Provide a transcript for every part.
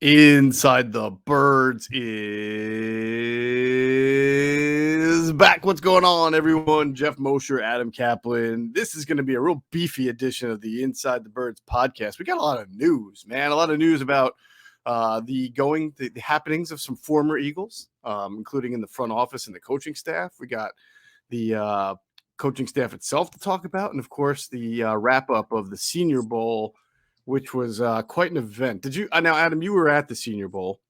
Inside the Birds is back. What's going on, everyone? Geoff, Mosher, Adam Caplan. This is going to be a real beefy edition of the Inside the Birds podcast. We got a lot of news, man. A lot of news about the happenings of some former Eagles, including in the front office and the coaching staff. We got the coaching staff itself to talk about, and of course the wrap up of the Senior Bowl, which was quite an event. Did you now, Adam, you were at the Senior Bowl.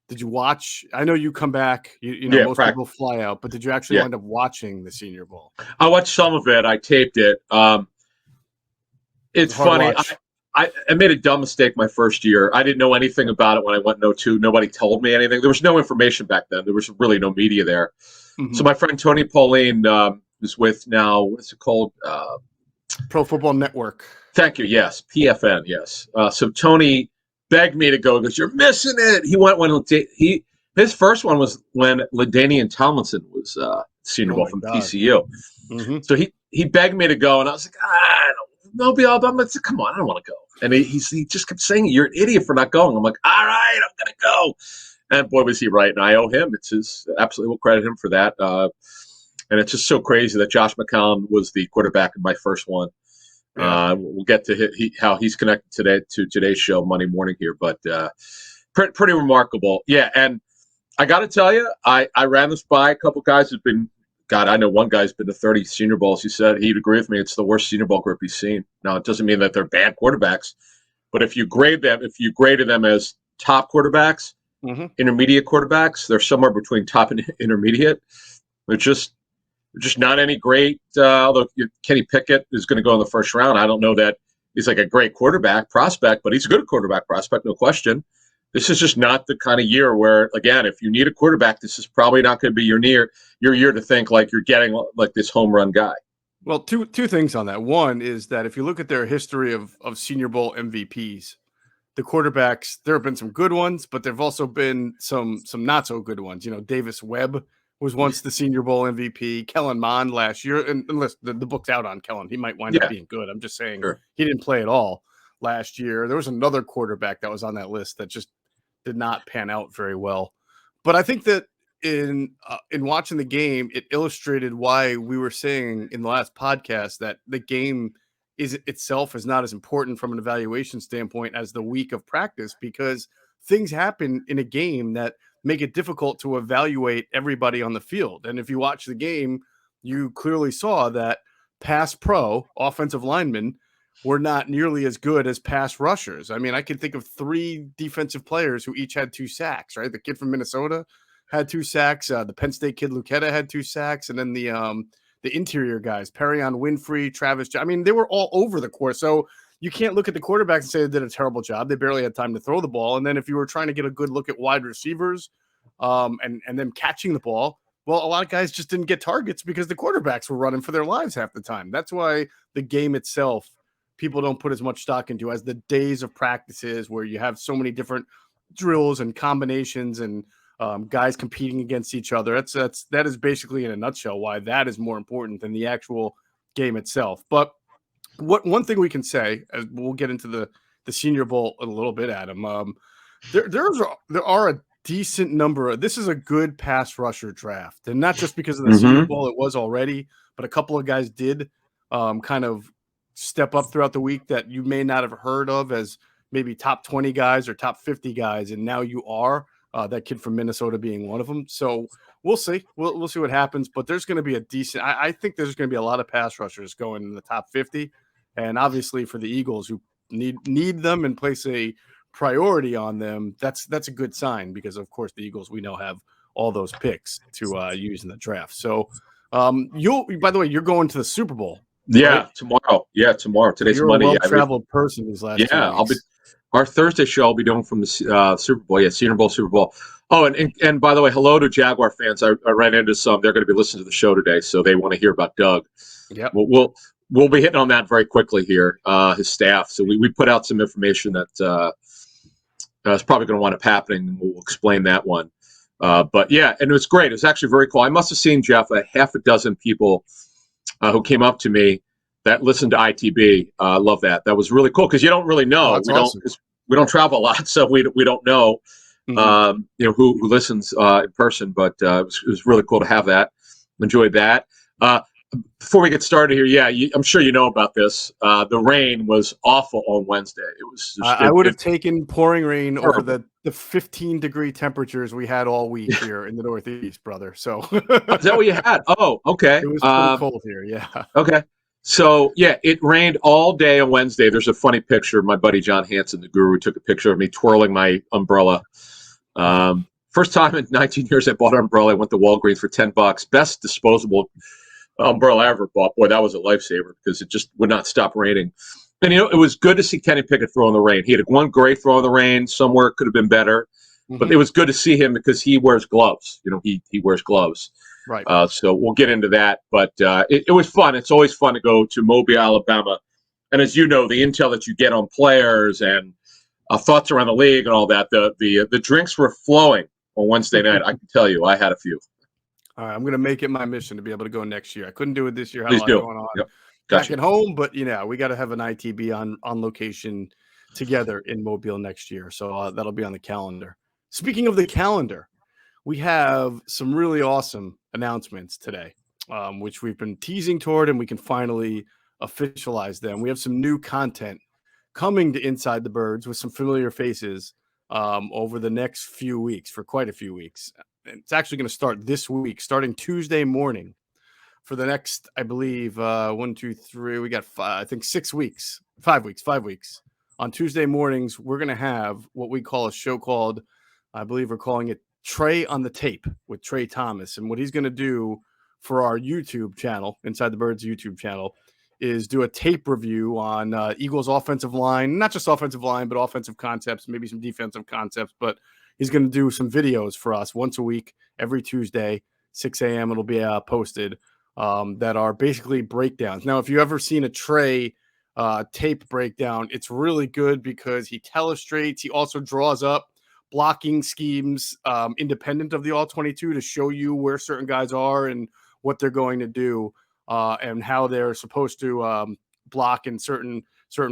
Did you watch? I know you come back. You know, most people fly out, but did you actually wind up watching the Senior Bowl? I watched some of it. I taped it. It's funny. I made a dumb mistake my first year. I didn't know anything about it when I went in 02. Nobody told me anything. There was no information back then. There was really no media there. Mm-hmm. So my friend Tony Pauline is with now, what's it called? Pro Football Network. Thank you. Yes. PFN. Yes. So Tony begged me to go because you're missing it. He went when his first one was when LaDainian Tomlinson was Senior Bowl from TCU. Mm-hmm. So he begged me to go, and I was like, no, I'm like, come on, I don't want to go. And he just kept saying, you're an idiot for not going. I'm like, all right, I'm gonna go. And boy, was he right. And I owe him. It's his absolutely will credit him for that. And it's just so crazy that Josh McCown was the quarterback in my first one. Yeah. We'll get to how he's connected today to today's show Monday morning here, but pretty remarkable. Yeah, and I got to tell you, I ran this by a couple guys who've been. God, I know one guy's been to 30 Senior Bowls. He said he'd agree with me. It's the worst Senior Bowl group he's seen. Now, it doesn't mean that they're bad quarterbacks, but if you graded them as top quarterbacks, mm-hmm. intermediate quarterbacks, they're somewhere between top and intermediate. They're just not any great. Although Kenny Pickett is going to go in the first round, I don't know that he's like a great quarterback prospect, but he's a good quarterback prospect, no question. This is just not the kind of year where, again, if you need a quarterback, this is probably not going to be your year to think like you're getting like this home run guy. Well, two things on that. One is that if you look at their history of Senior Bowl MVPs, the quarterbacks, there have been some good ones, but there have also been some not so good ones. You know, Davis Webb was once the Senior Bowl MVP. Kellen Mond last year, and unless the book's out on Kellen, he might wind up being good. I'm just saying He didn't play at all last year. There was another quarterback that was on that list that just did not pan out very well. But I think that in watching the game, it illustrated why we were saying in the last podcast that the game itself is not as important from an evaluation standpoint as the week of practice, because things happen in a game that make it difficult to evaluate everybody on the field. And if you watch the game, you clearly saw that pass pro offensive linemen were not nearly as good as pass rushers. I mean, I can think of 3 defensive players who each had 2 sacks, right? The kid from Minnesota had 2 sacks. The Penn State kid, Lucetta, had 2 sacks. And then the interior guys, Perion Winfrey, Travis. I mean, they were all over the course. So you can't look at the quarterbacks and say they did a terrible job. They barely had time to throw the ball. And then if you were trying to get a good look at wide receivers and them catching the ball, well, a lot of guys just didn't get targets because the quarterbacks were running for their lives half the time. That's why the game itself, people don't put as much stock into as the days of practices where you have so many different drills and combinations and guys competing against each other. That is basically in a nutshell why that is more important than the actual game itself. But one thing we can say, as we'll get into the Senior Bowl a little bit, Adam, there are a decent number. This is a good pass rusher draft, and not just because of the Senior Bowl, it was already, but a couple of guys did kind of step up throughout the week that you may not have heard of as maybe top 20 guys or top 50 guys, and now you are. That kid from Minnesota being one of them. So we'll see. We'll see what happens. But there's going to be a decent. I think there's going to be a lot of pass rushers going in the top 50, and obviously for the Eagles who need them and place a priority on them, that's a good sign because of course the Eagles, we know, have all those picks to use in the draft. So by the way, you're going to the Super Bowl. Yeah, right? Tomorrow. Yeah, tomorrow. Today's you're Monday. A well-traveled person these last 2 weeks. I'll be. Our Thursday show I'll be doing from the Super Bowl. Yeah, Senior Bowl, Super Bowl. Oh, and by the way, hello to Jaguar fans. I ran into some. They're going to be listening to the show today, so they want to hear about Doug. Yeah, we'll be hitting on that very quickly here. His staff. So we put out some information that is probably going to wind up happening, and we'll explain that one. But yeah, and it was great. It was actually very cool. I must have seen, Geoff, a half a dozen people who came up to me that listened to ITB. I love that. That was really cool because you don't really know. Awesome. don't travel a lot, so we don't know. Who listens in person, but it was really cool to have that. Enjoyed that. Before we get started here, I'm sure you know about this. The rain was awful on Wednesday. It was. I would have taken pouring rain over the 15-degree temperatures we had all week here in the Northeast, brother. So is that what you had? Oh, okay. It was pretty cold here. Yeah. Okay. So it rained all day on Wednesday. There's a funny picture. My buddy John Hansen, the guru, took a picture of me twirling my umbrella. First time in 19 years I bought an umbrella. I went to Walgreens for $10. Best disposable umbrella I ever bought. Boy, that was a lifesaver because it just would not stop raining. And it was good to see Kenny Pickett throw in the rain. He had one great throw in the rain. Somewhere it could have been better, but it was good to see him because he wears gloves. He wears gloves. Right. So we'll get into that, but it was fun. It's always fun to go to Mobile, Alabama, and as you know, the intel that you get on players and thoughts around the league and all that. The drinks were flowing on Wednesday night. I can tell you, I had a few. All right, I'm going to make it my mission to be able to go next year. I couldn't do it this year. Please do. Going on Yep. back at home, but we got to have an ITB on location together in Mobile next year. So that'll be on the calendar. Speaking of the calendar, we have some really awesome announcements today, which we've been teasing toward, and we can finally officialize them. We have some new content coming to Inside the Birds with some familiar faces over the next few weeks, for quite a few weeks. It's actually going to start this week, starting Tuesday morning for the next, I believe, 1, 2, 3. We got 5 weeks. On Tuesday mornings, we're going to have what we call a show called, I believe we're calling it Trey on the Tape with Trey Thomas. And what he's going to do for our YouTube channel, Inside the Birds YouTube channel, is do a tape review on Eagles offensive line, not just offensive line, but offensive concepts, maybe some defensive concepts. But he's going to do some videos for us once a week, every Tuesday, 6 a.m. It'll be posted that are basically breakdowns. Now, if you've ever seen a Trey tape breakdown, it's really good because he telestrates. He also draws up blocking schemes independent of the all-22 to show you where certain guys are and what they're going to do and how they're supposed to block in certain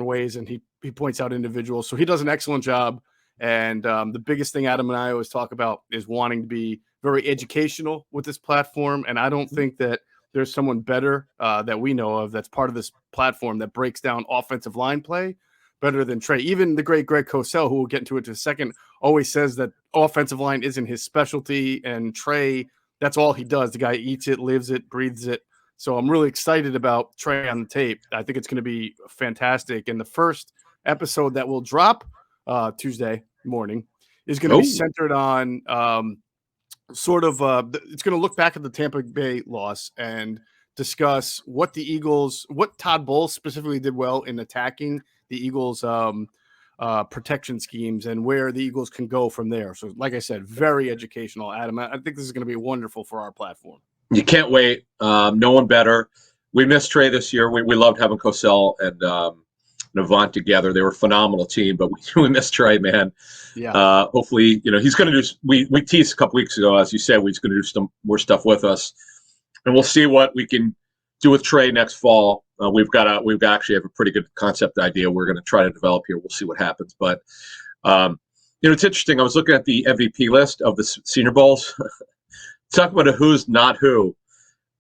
ways. And he points out individuals. So he does an excellent job. And the biggest thing Adam and I always talk about is wanting to be very educational with this platform. And I don't think that there's someone better that we know of that's part of this platform that breaks down offensive line play better than Trey. Even the great Greg Cosell, who we'll get into it in a second, always says that offensive line isn't his specialty. And Trey, that's all he does. The guy eats it, lives it, breathes it. So I'm really excited about Trey on the Tape. I think it's going to be fantastic. And the first episode that will drop Tuesday morning is going to be centered on it's going to look back at the Tampa Bay loss and discuss what Todd Bowles specifically did well in attacking the Eagles protection schemes and where the Eagles can go from there. So like I said, very educational, Adam. I think this is going to be wonderful for our platform. You can't wait. No one better. We missed Trey this year. We loved having Cosell and Navant together. They were a phenomenal team, but we missed Trey, man. Yeah. Hopefully, he's going to do. We teased a couple weeks ago, as you said, he's going to do some more stuff with us, and we'll see what we can do with Trey next fall. We've actually have a pretty good concept idea we're going to try to develop here. We'll see what happens, but it's interesting. I was looking at the MVP list of the Senior Bowls. Talk about a who's not who.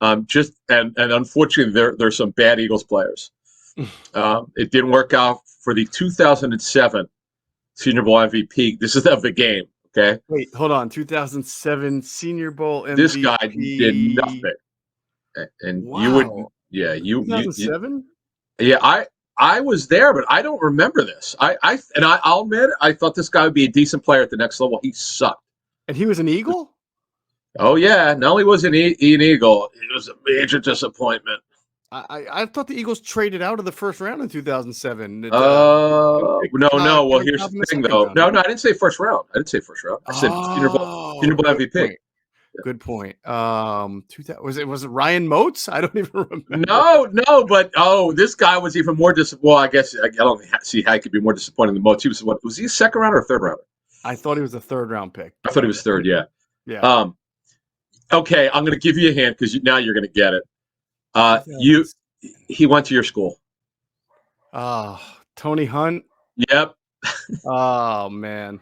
And unfortunately, there's some bad Eagles players. It didn't work out for the 2007 Senior Bowl MVP. This is of the game, okay? Wait, hold on. 2007 Senior Bowl MVP. This guy did nothing. And wow. You would, yeah, you 2007? I was there, but I don't remember this. I'll admit, I thought this guy would be a decent player at the next level. He sucked. And he was an Eagle? Oh, yeah. Not only was he an Eagle, he was a major disappointment. I thought the Eagles traded out of the first round in 2007. No. Well, here's the thing, though. No, I didn't say first round. I said Senior Bowl MVP. Good point. Was it Ryan Moats? I don't even remember. No, but this guy was even more disappointed. Well, I guess I don't see how he could be more disappointed than Moats. Was he a second round or a third rounder? I thought he was a third round pick. I thought he was third. Yeah. Yeah. Okay, I'm going to give you a hint because now you're going to get it. He went to your school. Tony Hunt. Yep. Oh man.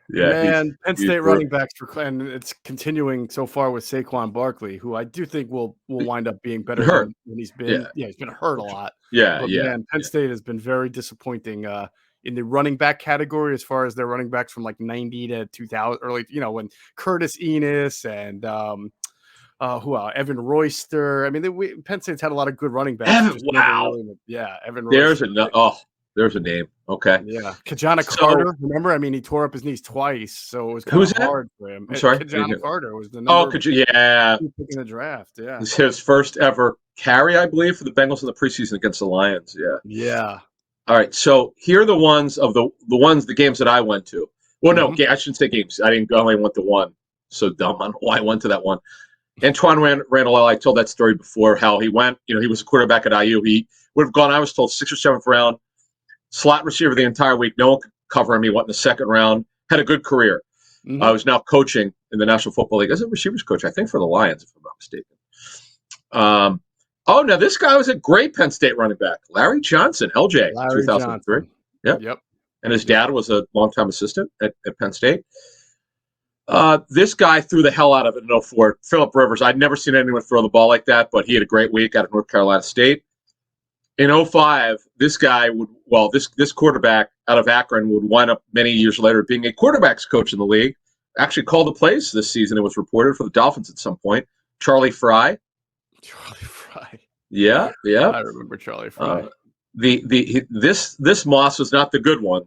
Yeah, Penn he's State brutal. running backs and it's continuing so far with Saquon Barkley, who I do think will wind up being better Hurt. than when he's Yeah. been. Yeah, he's been hurt a lot. Yeah, But yeah, man, Penn yeah. State has been very disappointing in the running back category as far as their running backs from like 90 to 2000, early, when Curtis Enos and Evan Royster. I mean, Penn State's had a lot of good running backs, Evan, just never wow. really. Yeah, Evan Royster. There's a name. Okay. Yeah, Kajana So Carter. Remember, I mean, he tore up his knees twice, so it was kind of who's that? hard for him. I'm sorry. I didn't Kajana hear. Carter was the Oh, number could you? Yeah. 2 pick in the draft. Yeah, This is his first ever carry, I believe, for the Bengals in the preseason against the Lions. Yeah. yeah. All right. So here are the ones of the games that I went to. Well, no, Mhm. I shouldn't say games. I didn't go. I only went to one. So dumb. I don't know why I went to that one. Antoine Randall, I told that story before, how he went, he was a quarterback at IU. He would have gone, I was told, 6th or 7th round, slot receiver the entire week. No one could cover him. He went in the 2nd round, had a good career. I Mhm. was now coaching in the National Football League as a receivers coach, I think for the Lions, if I'm not mistaken. Now this guy was a great Penn State running back, Larry Johnson, LJ, Larry 2003. Johnson. Yep. Yep. And his dad was a longtime assistant at Penn State. This guy threw the hell out of it in 04. Phillip Rivers. I'd never seen anyone throw the ball like that, but he had a great week out of North Carolina State. In 05, this guy this quarterback out of Akron would wind up many years later being a quarterbacks coach in the league. Actually called the plays this season. It was reported for the Dolphins at some point. Charlie Fry. Charlie Fry. Yeah, yeah. I remember Charlie Fry. This Moss was not the good one.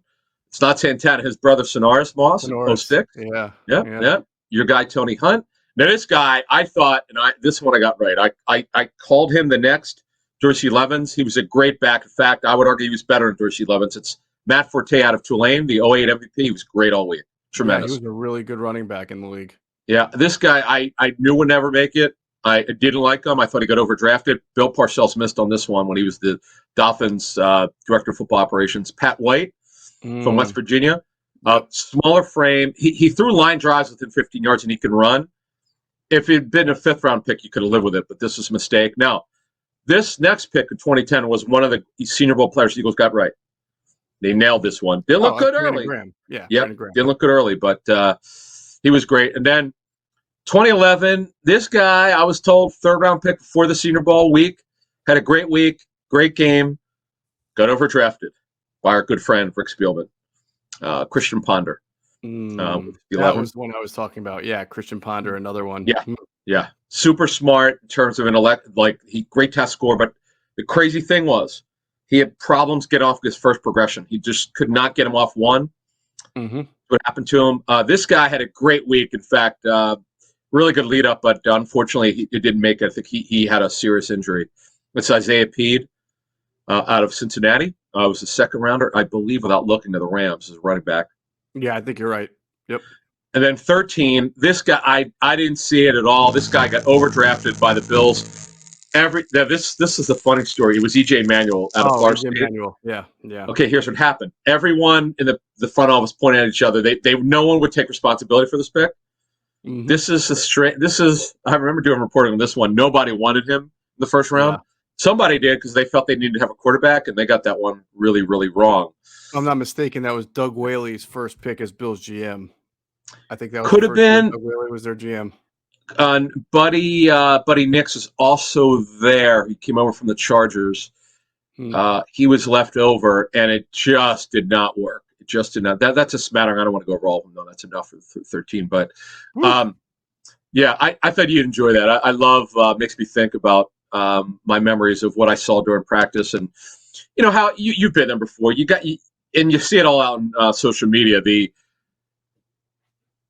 It's not Santana. His brother Sonaris Moss in Norris. 06. Yeah. Yeah, Yeah. yeah. Your guy Tony Hunt. Now this guy, I thought, this one I got right. I called him the next Dorsey Levens. He was a great back. In fact, I would argue he was better than Dorsey Levens. It's Matt Forte out of Tulane, the 08 MVP. He was great all week. Yeah, he Tremendous. was a really good running back in the league. Yeah, this guy I knew would never make it. I didn't like him. I thought he got overdrafted. Bill Parcells missed on this one when he was the Dolphins director of football operations. Pat White from West Virginia. Yep. Smaller frame. He threw line drives within 15 yards and he can run. If it had been a 5th round pick, you could have lived with it, but this was a mistake. Now, this next pick in 2010 was one of the Senior Bowl players the Eagles got right. They nailed this one. Didn't look good Brandon early. Graham. Yeah, yep, Brandon Graham. Didn't look good early, but he was great. And then 2011, this guy, I was told, 3rd round pick before the Senior Bowl week, had a great week, great game, got overdrafted by our good friend Rick Spielman, Christian Ponder. That was the one I was talking about. Yeah, Christian Ponder, another one. Yeah. Super smart in terms of intellect, great test score. But the crazy thing was, he had problems getting off his first progression. He just could not get him off one. Mm-hmm. What happened to him? This guy had a great week. In fact, really good lead up, but unfortunately, it didn't make it. I think he had a serious injury. It's Isaiah Peed out of Cincinnati. Was a 2nd rounder, I believe, without looking, to the Rams as a running back. Yeah, I think you're right. Yep. And then 13, this guy, I didn't see it at all. This guy got overdrafted by the Bills. This is a funny story. It was E.J. Manuel out of Florida State. Manuel. Yeah, yeah. Okay, here's what happened. Everyone in the front office pointed at each other. No one would take responsibility for this pick. Mm-hmm. This is I remember doing reporting on this one. Nobody wanted him in the 1st round. Yeah. Somebody did because they felt they needed to have a quarterback, and they got that one really, really wrong. If I'm not mistaken, that was Doug Whaley's first pick as Bills GM. I think that was could have been. Doug Whaley was their GM. Buddy Nix is also there. He came over from the Chargers. He was left over, and it just did not work. It just did not. That's a smattering. I don't want to go over all of them, though. That's enough for 13. But, yeah, I thought you'd enjoy that. I love makes me think about my memories of what I saw during practice, and how you've been there before. And you see it all out on social media.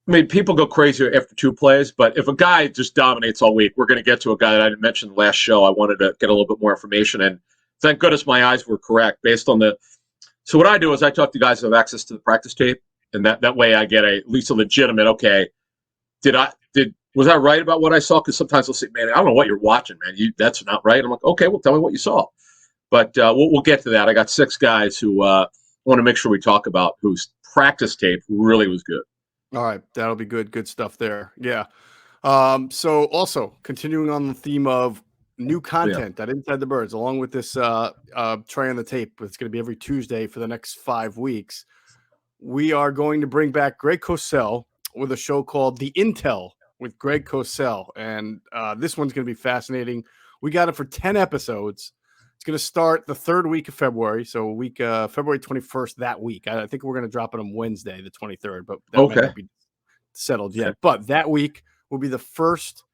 People go crazy after 2 plays, but if a guy just dominates all week, we're going to get to a guy that I didn't mention in the last show. I wanted to get a little bit more information, and thank goodness my eyes were correct based on So what I do is I talk to guys who have access to the practice tape, and that way I get at least a legitimate, okay, was I right about what I saw? Because sometimes they'll say, man, I don't know what you're watching, man. That's not right. I'm like, okay, well, tell me what you saw. But we'll get to that. I got 6 guys who want to make sure we talk about whose practice tape really was good. All right, that'll be good. Good stuff there. Yeah. So also continuing on the theme of new content at Inside the Birds, along with this Tray on the Tape. It's going to be every Tuesday for the next 5 weeks. We are going to bring back Greg Cosell with a show called The Intel with Greg Cosell. And this one's going to be fascinating. We got it for 10 episodes. It's going to start the third week of February. So February 21st that week. I think we're going to drop it on Wednesday, the 23rd, but that might not be settled yet. But that week will be the first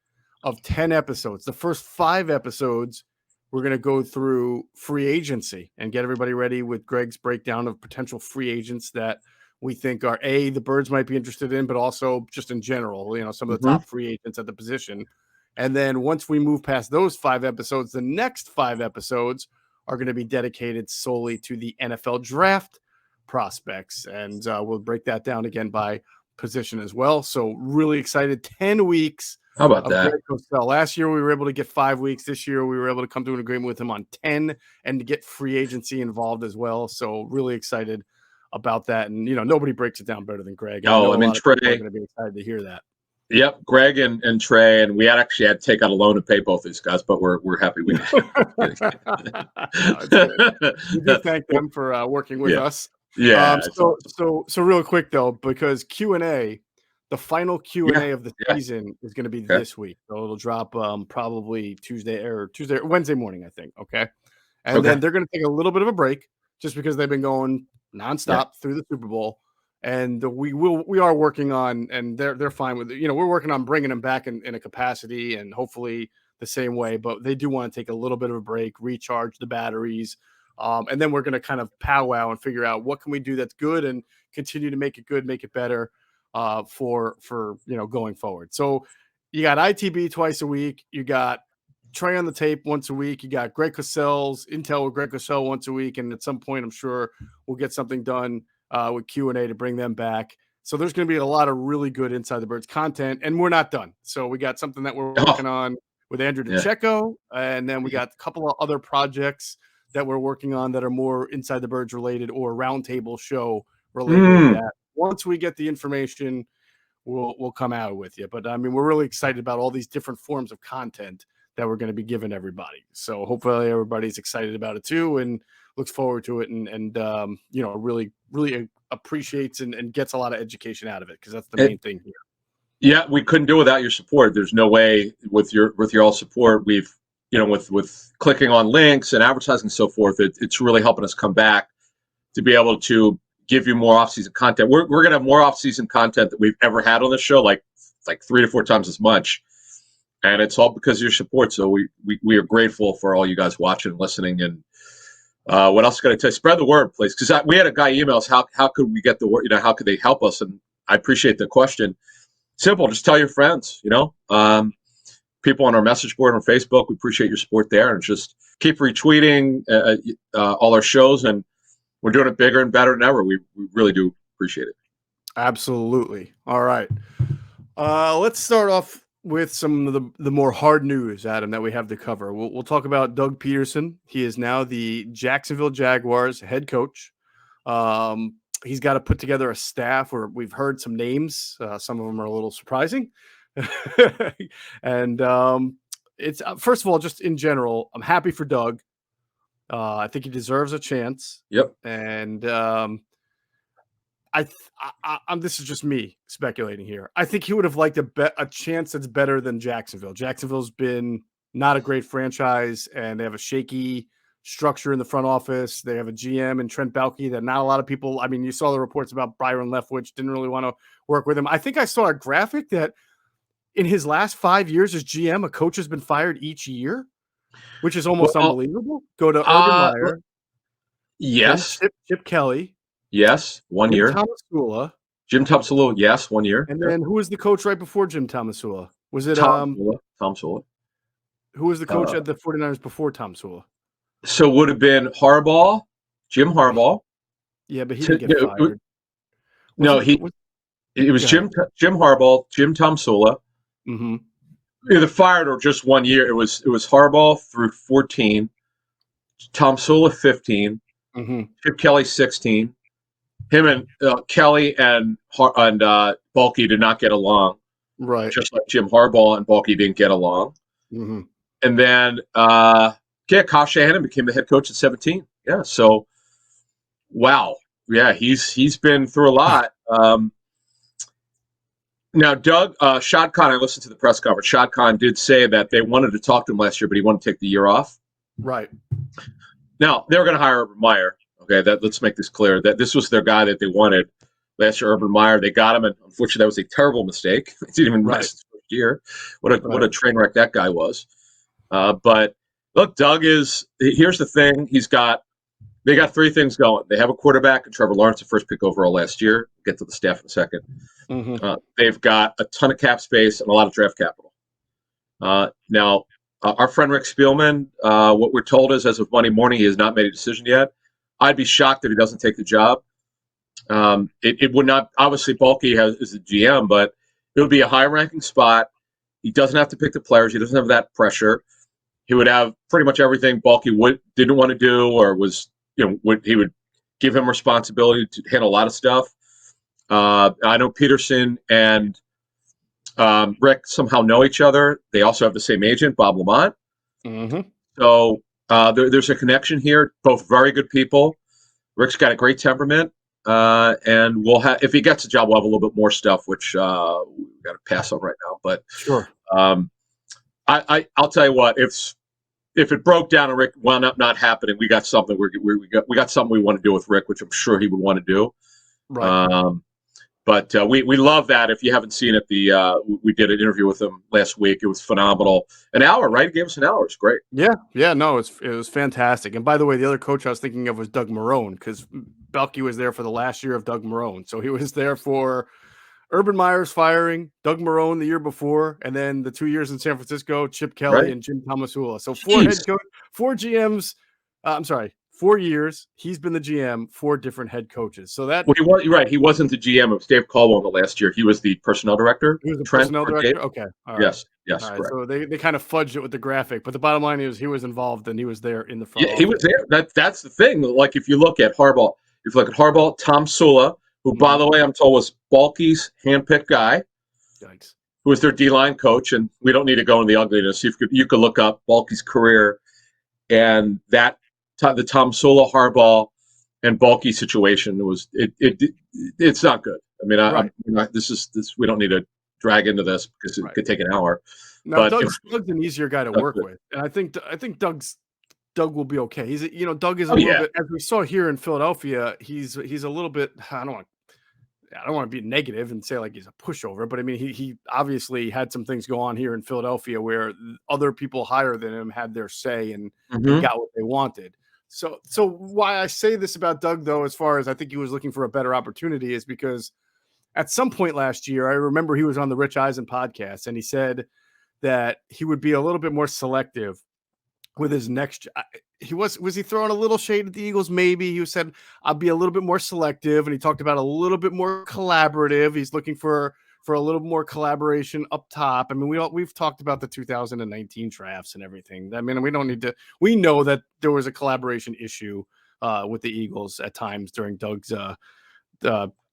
of 10 episodes. The first 5 episodes, we're going to go through free agency and get everybody ready with Greg's breakdown of potential free agents that we think are the Birds might be interested in, but also just in general, some of the top free agents at the position. And then once we move past those 5 episodes, the next 5 episodes are going to be dedicated solely to the NFL draft prospects. And we'll break that down again by position as well. So really excited. 10 weeks. How about that? Greg Cosell. Last year we were able to get 5 weeks. This year we were able to come to an agreement with him on 10 and to get free agency involved as well. So really excited about that. And nobody breaks it down better than Greg. Trey are going to be excited to hear that. Yep, Greg and Trey, and we actually had to take out a loan to pay both these guys, but we're happy we did. We do thank them for working with us. Yeah. So real quick though, because Q&A, the final Q&A of the season is going to be this week. So it'll drop probably Wednesday morning, I think. Okay. And then they're going to take a little bit of a break just because they've been going nonstop through the Super Bowl. And we are working on, and they're fine with it. We're working on bringing them back in a capacity and hopefully the same way, but they do want to take a little bit of a break, recharge the batteries. And then we're going to kind of powwow and figure out what can we do that's good and continue to make it good, make it better for going forward. So you got ITB twice a week. You got Tray on the Tape once a week. You got Greg Cosell's Intel with Greg Cosell once a week. And at some point, I'm sure we'll get something done with Q&A to bring them back. So there's going to be a lot of really good Inside the Birds content, and we're not done. So we got something that we're working on with Andrew DeCecco, and then we got a couple of other projects that we're working on that are more Inside the Birds related or roundtable show related. That once we get the information, we'll come out with you. But I mean, we're really excited about all these different forms of content that we're going to be giving everybody. So hopefully everybody's excited about it too and looks forward to it and really, really appreciates and gets a lot of education out of it because that's the main thing here. Yeah, we couldn't do it without your support. There's no way with your all support. We've with clicking on links and advertising and so forth, it's really helping us come back to be able to give you more off-season content. We're going to have more off-season content that we've ever had on this show, like 3 to 4 times as much. And it's all because of your support. So we are grateful for all you guys watching and listening. And what else can I tell you? Spread the word, please. Because we had a guy email us, how could we get the word, how could they help us? And I appreciate the question. Simple, just tell your friends, people on our message board on Facebook. We appreciate your support there. And just keep retweeting all our shows. And we're doing it bigger and better than ever. We really do appreciate it. Absolutely. All right. Let's start off with some of the more hard news, Adam, that we have to cover. We'll talk about Doug Pederson. He is now the Jacksonville Jaguars head coach. He's got to put together a staff where we've heard some names. Some of them are a little surprising. And it's first of all, just in general, I'm happy for Doug. I think he deserves a chance. Yep. And I'm this is just me speculating here. I think he would have liked a chance that's better than Jacksonville. Jacksonville's been not a great franchise, and they have a shaky structure in the front office. They have a GM and Trent Baalke that not a lot of people. I mean, you saw the reports about Byron Leftwich, didn't really want to work with him. I think I saw a graphic that in his last 5 years as GM, a coach has been fired each year, which is almost unbelievable. Go to Urban Meyer. Yes. Chip Kelly. Yes, 1 year. Jim Tomsula, yes, 1 year. And then who was the coach right before Jim Tomsula? Was it Tom Sula? Who was the coach at the 49ers before Tomsula? So it would have been Jim Harbaugh. Yeah, but he didn't get fired. It was Jim Harbaugh, Jim Tomsula. Mm-hmm. Either fired or just 1 year. It was Harbaugh through 14, Tomsula 15, Chip Kelly 16. Him and Kelly and Baalke did not get along, right? Just like Jim Harbaugh and Baalke didn't get along. Mm-hmm. And then Kyle Shanahan became the head coach at 17. Yeah, so wow. Yeah, he's been through a lot. Now, Doug, Shad Khan, I listened to the press conference. Shad Khan did say that they wanted to talk to him last year, but he wanted to take the year off. Right. Now, they were going to hire Urban Meyer. Okay, let's make this clear. That this was their guy that they wanted last year, Urban Meyer. They got him, and unfortunately, that was a terrible mistake. He didn't even last his first year. What a train wreck that guy was. But look, here's the thing. They got three things going. They have a quarterback, and Trevor Lawrence, the first pick overall last year. We'll get to the staff in a second. Mm-hmm. They've got a ton of cap space and a lot of draft capital. Now, our friend Rick Spielman, what we're told is as of Monday morning, he has not made a decision yet. I'd be shocked if he doesn't take the job. It would not, obviously, Balky is the GM, but it would be a high-ranking spot. He doesn't have to pick the players. He doesn't have that pressure. He would have pretty much everything Balky didn't want to do, or was, he would give him responsibility to handle a lot of stuff. I know Pederson and Rick somehow know each other. They also have the same agent, Bob Lamont. Mm-hmm. So there's a connection here. Both very good people. Rick's got a great temperament, and we'll have, if he gets a job, we'll have a little bit more stuff, which we've got to pass on right now. But sure, I'll tell you what, if it broke down and Rick wound up not happening, we got something. We got something we want to do with Rick, which I'm sure he would want to do. Right. But we love that. If you haven't seen it, we did an interview with him last week. It was phenomenal. An hour, right? He gave us an hour. It's great. Yeah. No, it was fantastic. And by the way, the other coach I was thinking of was Doug Marrone, because Balky was there for the last year of Doug Marrone. So he was there for Urban Meyer's firing, Doug Marrone the year before, and then the 2 years in San Francisco, Chip Kelly and Jim Thomasula. So four GMs. 4 years. He's been the GM, 4 different head coaches. So that you're right. He wasn't the GM of Dave Caldwell the last year. He was the personnel director. He was the personnel director. Okay. All right. Yes. All right. So they kind of fudged it with the graphic, but the bottom line is he was involved and he was there in the front. Yeah, he was there. That's the thing. Like if you look at Harbaugh, Tom Sula, who by the way I'm told was Balky's handpicked guy. Yikes. Who was their D-line coach, and we don't need to go into the ugliness. You could look up Balky's career, and the Tom Sula, Harbaugh, and Balky situation it's not good. I mean, we don't need to drag into this because it could take an hour. Now, Doug's an easier guy to work with, and I think Doug will be okay. He's Doug is a little bit, as we saw here in Philadelphia. He's a little bit. I don't want to be negative and say like he's a pushover, but I mean he obviously had some things go on here in Philadelphia where other people higher than him had their say and they got what they wanted. So why I say this about Doug, though, as far as I think he was looking for a better opportunity, is because at some point last year, I remember he was on the Rich Eisen podcast and he said that he would be a little bit more selective with his next. Was he throwing a little shade at the Eagles? Maybe he said, I'll be a little bit more selective. And he talked about a little bit more collaborative. He's looking for a little more collaboration up top. I mean, we've talked about the 2019 drafts and everything. I mean, we know that there was a collaboration issue with the Eagles at times during Doug's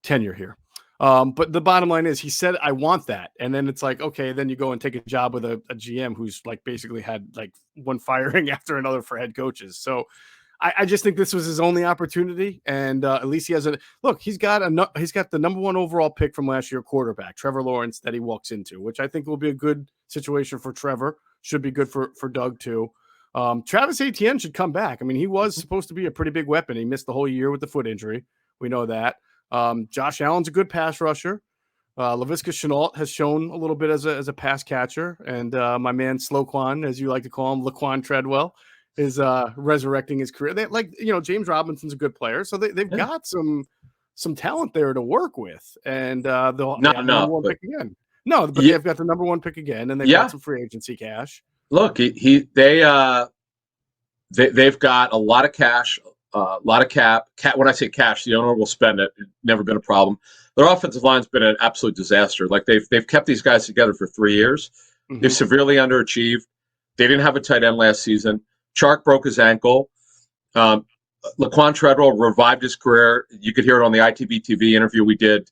tenure here. But the bottom line is he said, I want that. And then it's like, okay, then you go and take a job with a GM who's like basically had like one firing after another for head coaches. So I just think this was his only opportunity. And at least he has he's got the number 1 overall pick from last year, quarterback, Trevor Lawrence, that he walks into, which I think will be a good situation for Trevor. Should be good for Doug too. Travis Etienne should come back. I mean, he was supposed to be a pretty big weapon. He missed the whole year with the foot injury. We know that. Josh Allen's a good pass rusher. Laviska Shenault has shown a little bit as a pass catcher. And my man Sloquan, as you like to call him, Laquan Treadwell, is resurrecting his career. James Robinson's a good player. So they've got some talent there to work with. And they'll have the number 1 pick again. No, but they've got the number 1 pick again, and they've got some free agency cash. Look, they've got a lot of cash, a lot of cap. When I say cash, the owner will spend it. It's never been a problem. Their offensive line's been an absolute disaster. Like they've kept these guys together for 3 years. Mm-hmm. They've severely underachieved. They didn't have a tight end last season. Chark broke his ankle. Laquan Treadwell revived his career. You could hear it on the ITV TV interview we did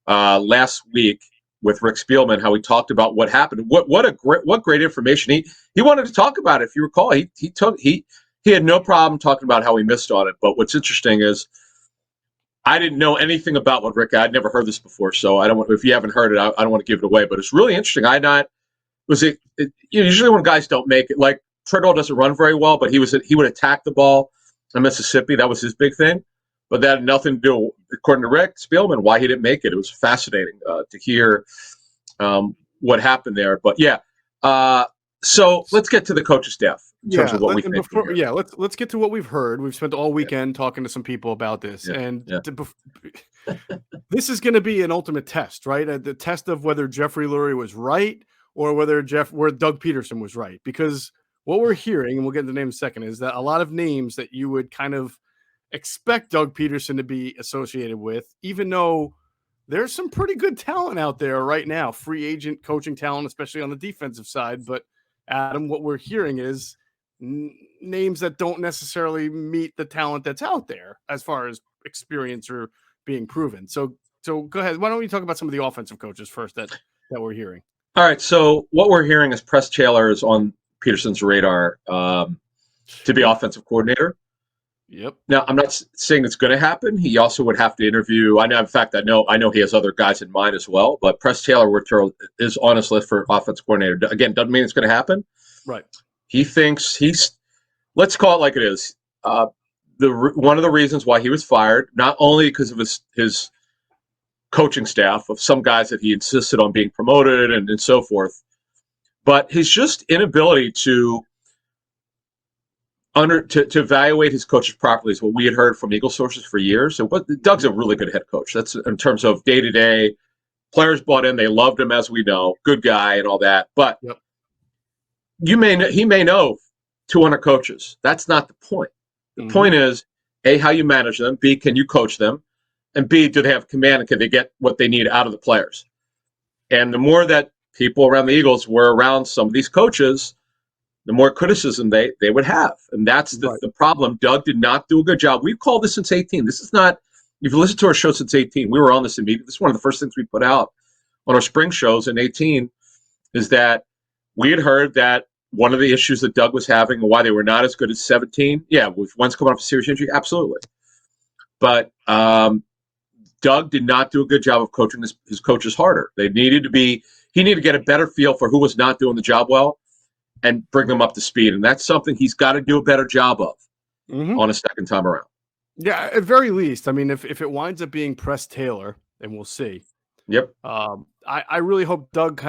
last week with Rick Spielman, how he talked about what happened. What great information. He wanted to talk about it. If you recall, he had no problem talking about how he missed on it. But what's interesting is I didn't know anything about what Rick. I'd never heard this before, so I don't want. If you haven't heard it, I don't want to give it away. But it's really interesting. Usually when guys don't make it, like Treadwell doesn't run very well, but he would attack the ball in Mississippi. That was his big thing. But that had nothing to do, according to Rick Spielman, why he didn't make it. It was fascinating to hear what happened there. But yeah, so let's get to the coaching staff in terms of what we think. Let's get to what we've heard. We've spent all weekend talking to some people about this, this is going to be an ultimate test, right? The test of whether Jeffrey Lurie was right or whether Doug Pederson was right. Because what we're hearing, and we'll get into the name in a second, is that a lot of names that you would kind of expect Doug Pederson to be associated with, even though there's some pretty good talent out there right now, free agent coaching talent, especially on the defensive side. But Adam, what we're hearing is names that don't necessarily meet the talent that's out there as far as experience or being proven. So go ahead. Why don't we talk about some of the offensive coaches first that we're hearing? All right. So what we're hearing is Press Taylor is on Pederson's radar to be offensive coordinator. Yep. Now, I'm not saying it's going to happen. He also would have to interview. I know he has other guys in mind as well. But Press Taylor is on his list for offensive coordinator. Again, doesn't mean it's going to happen. Right. He thinks let's call it like it is. One of the reasons why he was fired, not only because of his coaching staff, of some guys that he insisted on being promoted and so forth, but his just inability to evaluate his coaches properly is what we had heard from Eagle sources for years. And Doug's a really good head coach. That's in terms of day to day. Players bought in, they loved him, as we know, good guy and all that. But he may know 200 coaches. That's not the point. The point is, A, how you manage them. B, can you coach them? And B, do they have command and can they get what they need out of the players? And the more that people around the Eagles were around some of these coaches, the more criticism they would have. And that's the problem. Doug did not do a good job. We've called this since 2018. This is not, if you listen to our show since 2018, we were on this immediately. This is one of the first things we put out on our spring shows in 2018, is that we had heard that one of the issues that Doug was having and why they were not as good as 2017, with one's coming off a serious injury, absolutely. But Doug did not do a good job of coaching his coaches harder. He needed to get a better feel for who was not doing the job well and bring them up to speed. And that's something he's got to do a better job of on a second time around. Yeah, at very least. I mean, if it winds up being Press Taylor, and we'll see. Yep. I really hope Doug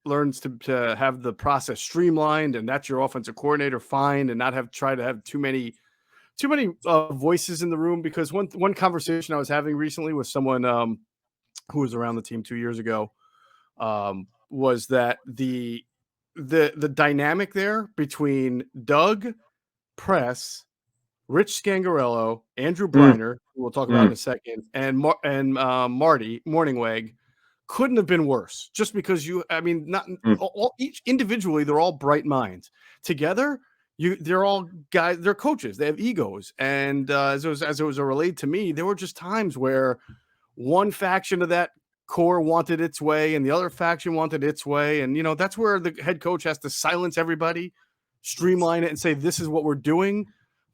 learns to have the process streamlined, and that's your offensive coordinator, fine, and not try to have too many voices in the room. Because one conversation I was having recently with someone who was around the team 2 years ago was that the dynamic there between Doug, Press, Rich Scangarello, Andrew Briner, who we'll talk about in a second, and Marty Morningweg couldn't have been worse. Just because each individually, they're all bright minds. Together, they're all guys. They're coaches. They have egos, and as it was relayed to me, there were just times where one faction of that core wanted its way, and the other faction wanted its way, and that's where the head coach has to silence everybody, streamline it, and say, "This is what we're doing."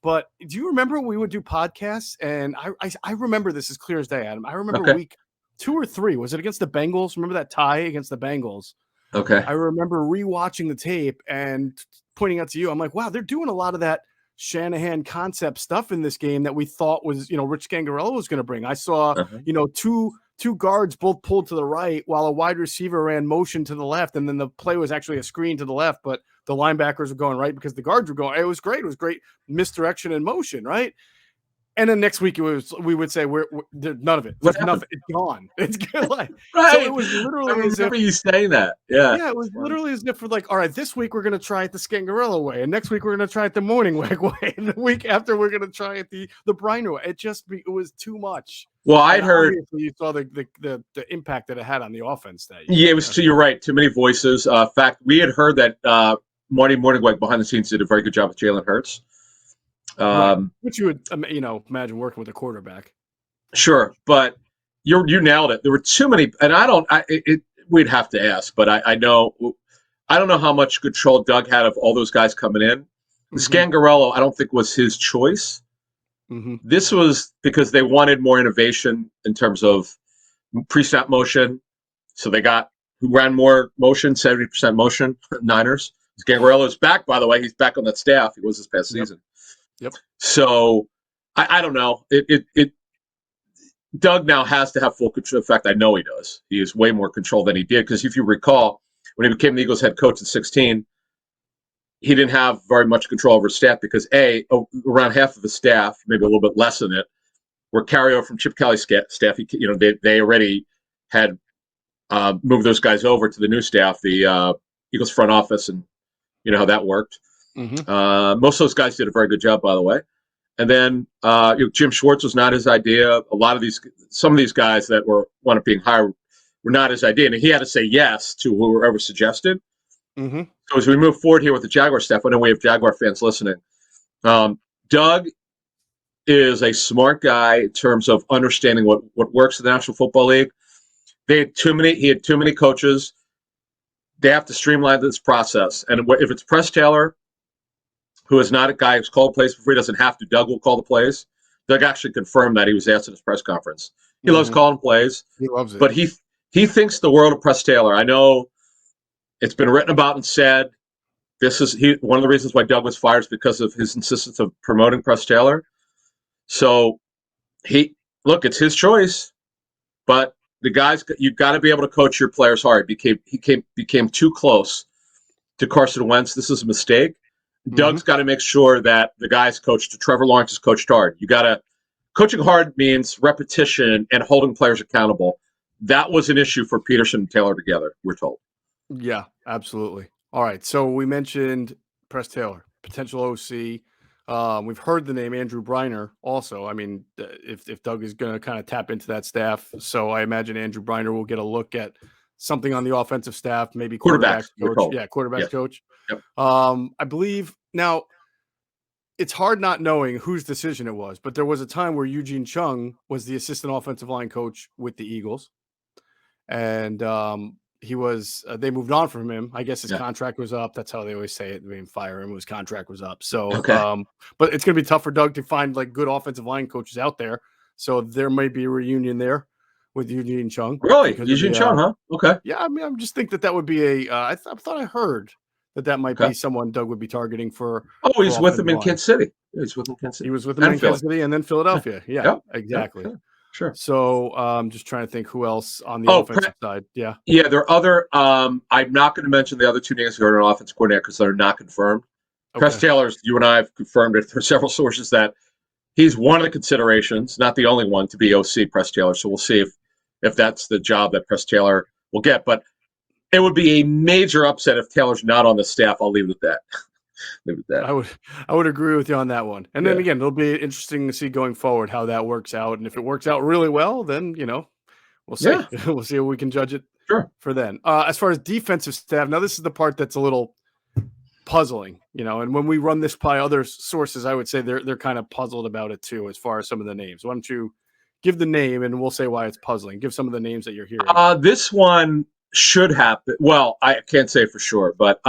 But do you remember when we would do podcasts? And I remember this as clear as day, Adam. I remember week 2 or 3. Was it against the Bengals? Remember that tie against the Bengals? Okay. I remember rewatching the tape and pointing out to you. I'm like, wow, they're doing a lot of that Shanahan concept stuff in this game that we thought was, Rich Scangarello was going to bring. I saw, two guards both pulled to the right while a wide receiver ran motion to the left. And then the play was actually a screen to the left, but the linebackers were going right because the guards were going. It was great. It was great misdirection and motion, right? And then next week we would say we're none of it. There's nothing. It's gone. It's good. Right. So it was literally. I remember you saying that. Yeah. Yeah, it was literally as if we're like, all right, this week we're going to try it the Scangarello way, and next week we're going to try it the Morningweg way, and the week after we're going to try it the Briner way. It was too much. Well, I'd heard you saw the impact that it had on the offense. It was. You're right. Too many voices. In fact, we had heard that Marty Morningweg behind the scenes did a very good job with Jalen Hurts. Which you would imagine working with a quarterback. Sure, but you nailed it. There were too many, and we'd have to ask, but I don't know how much control Doug had of all those guys coming in. Scangarello, I don't think was his choice. This was because they wanted more innovation in terms of pre-snap motion. So they got who ran more motion, 70% motion, Niners. Scangarello's back, by the way. He's back on that staff. He was this past season. Yep. So I don't know. Doug now has to have full control. In fact, I know he does. He has way more control than he did because if you recall, when he became the Eagles head coach in 2016, he didn't have very much control over his staff because around half of his staff, maybe a little bit less than it, were carryover from Chip Kelly's staff. They already had moved those guys over to the new staff, the Eagles front office, and you know how that worked. Most of those guys did a very good job, by the way. And then Jim Schwartz was not his idea. Some of these guys that wound up being hired were not his idea, and he had to say yes to whoever suggested. So as we move forward here with the Jaguar staff, I know we have Jaguar fans listening. Doug is a smart guy in terms of understanding what works in the National Football League. He had too many coaches. They have to streamline this process. And if it's Press Taylor, who is not a guy who's called plays before, he doesn't have to. Doug will call the plays. Doug actually confirmed that. He was asked at his press conference. He loves calling plays. He loves it. But he thinks the world of Press Taylor. I know it's been written about and said. This is one of the reasons why Doug was fired is because of his insistence of promoting Press Taylor. So it's his choice, but the guys, you've got to be able to coach your players hard. He became too close to Carson Wentz. This is a mistake. Doug's got to make sure that the guys coached. Trevor Lawrence is coached hard. Coaching hard means repetition and holding players accountable. That was an issue for Pederson and Taylor together, we're told. Yeah, absolutely. All right. So we mentioned Press Taylor, potential OC. We've heard the name Andrew Briner also. I mean, if Doug is going to kind of tap into that staff, so I imagine Andrew Briner will get a look at something on the offensive staff, maybe quarterbacks coach. Yeah, quarterbacks coach. Yep. I believe now it's hard not knowing whose decision it was, but there was a time where Eugene Chung was the assistant offensive line coach with the Eagles, and he was they moved on from him. I guess his contract was up. That's how they always say it. I mean, fire him. His contract was up. So, but it's going to be tough for Doug to find like good offensive line coaches out there. So there might be a reunion there with Eugene Chung. Really, Eugene Chung, huh? Okay. Yeah, I mean, I just think that would be a. I thought I heard that might be someone Doug would be targeting for. Oh, he's with him in Kansas City. He's with him in Kansas City. He was with him in Kansas City and then Philadelphia. Yeah, exactly. Sure. So just trying to think who else on the offensive side. Yeah. Yeah, there are other I'm not going to mention the other two names who are an offensive coordinator because they're not confirmed. Okay. Press Taylor's, you and I have confirmed it through several sources that he's one of the considerations, not the only one, to be OC Press Taylor. So we'll see if that's the job that Press Taylor will get. But it would be a major upset if Taylor's not on the staff. I'll leave it at that. I would agree with you on that one. And then again, it'll be interesting to see going forward how that works out. And if it works out really well, then we'll see. Yeah. We'll see if we can judge it for then. As far as defensive staff, now this is the part that's a little puzzling, and when we run this by other sources, I would say they're kind of puzzled about it too, as far as some of the names. Why don't you give the name and we'll say why it's puzzling. Give some of the names that you're hearing. This one should happen. Well, I can't say for sure, but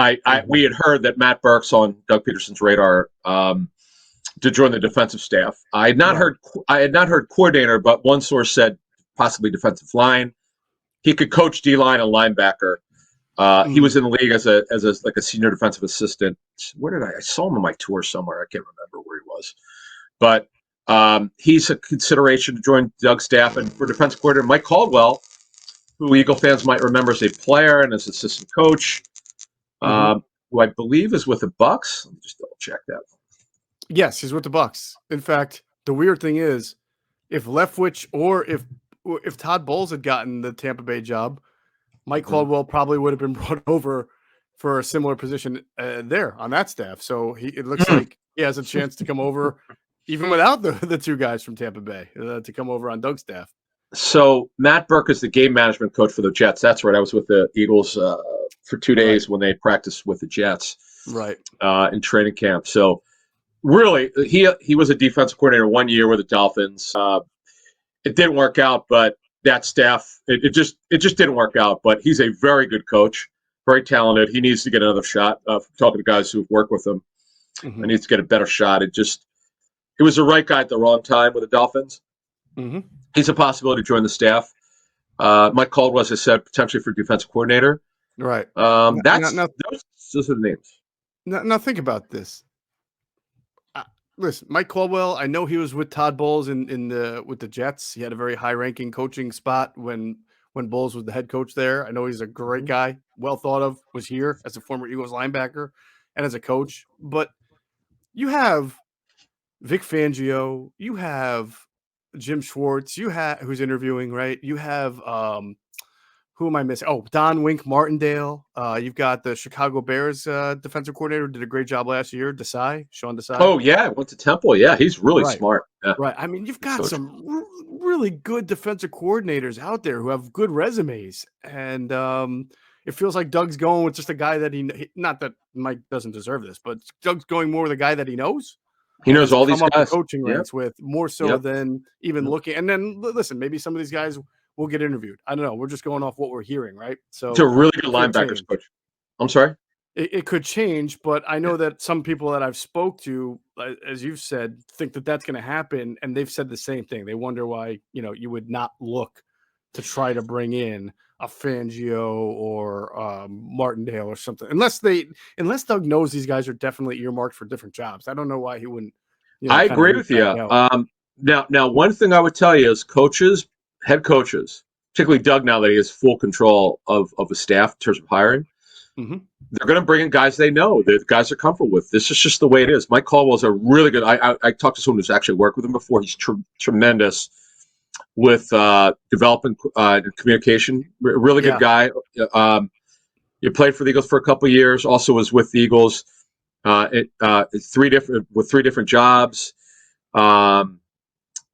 we had heard that Matt Burke's on Doug Pederson's radar to join the defensive staff. I had not heard coordinator, but one source said possibly defensive line. He could coach D-line and linebacker. He was in the league as a senior defensive assistant. I saw him on my tour somewhere. I can't remember where he was, but he's a consideration to join Doug's staff. And for defense coordinator, Mike Caldwell, who Eagle fans might remember as a player and as assistant coach, who I believe is with the Bucks. Let me just double check that. Yes, he's with the Bucks. In fact, the weird thing is, if Leftwich or if Todd Bowles had gotten the Tampa Bay job, Mike Caldwell probably would have been brought over for a similar position there on that staff. So it looks like he has a chance to come over, even without the two guys from Tampa Bay, to come over on Doug's staff. So Matt Burke is the game management coach for the Jets. That's right. I was with the Eagles for 2 days when they practiced with the Jets, in training camp. So really, he was a defensive coordinator 1 year with the Dolphins. It didn't work out, but that staff, it just didn't work out. But he's a very good coach, very talented. He needs to get another shot. Talking to guys who've worked with him, Mm-hmm. I needs to get a better shot. It was the right guy at the wrong time with the Dolphins. Mm-hmm. He's a possibility to join the staff. Mike Caldwell, as I said, potentially for defensive coordinator. Right. Those are the names. Now think about this. Listen, Mike Caldwell, I know he was with Todd Bowles with the Jets. He had a very high-ranking coaching spot when Bowles was the head coach there. I know he's a great guy, well thought of, was here as a former Eagles linebacker and as a coach. But you have Vic Fangio, you have Jim Schwartz, who's interviewing, right? You have who am I missing? Oh, Don Wink Martindale. You've got the Chicago Bears defensive coordinator, did a great job last year, Sean Desai. Oh, yeah, went to Temple. Yeah, he's really right. smart. Yeah. Right. I mean, you've got some really good defensive coordinators out there who have good resumes. And it feels like Doug's going with just a guy that not that Mike doesn't deserve this, but Doug's going more with a guy that he knows. He knows all these guys. Coaching ranks with more so than even looking. And then listen, maybe some of these guys will get interviewed. I don't know. We're just going off what we're hearing, right? So it's a really good linebackers coach. I'm sorry. It could change, but I know that some people that I've spoke to, as you've said, think that that's going to happen, and they've said the same thing. They wonder why you would not look to try to bring in a Fangio or Martindale or something, unless Doug knows these guys are definitely earmarked for different jobs. I don't know why he wouldn't. I agree with you. Now, one thing I would tell you is head coaches, particularly Doug, now that he has full control of the staff in terms of hiring. Mm-hmm. They're going to bring in guys they know, the guys they're comfortable with. This is just the way it is. Mike Caldwell's a really good. I talked to someone who's actually worked with him before. He's tremendous with development and communication. Really good guy. He played for the Eagles for a couple of years. Also was with the Eagles three different jobs.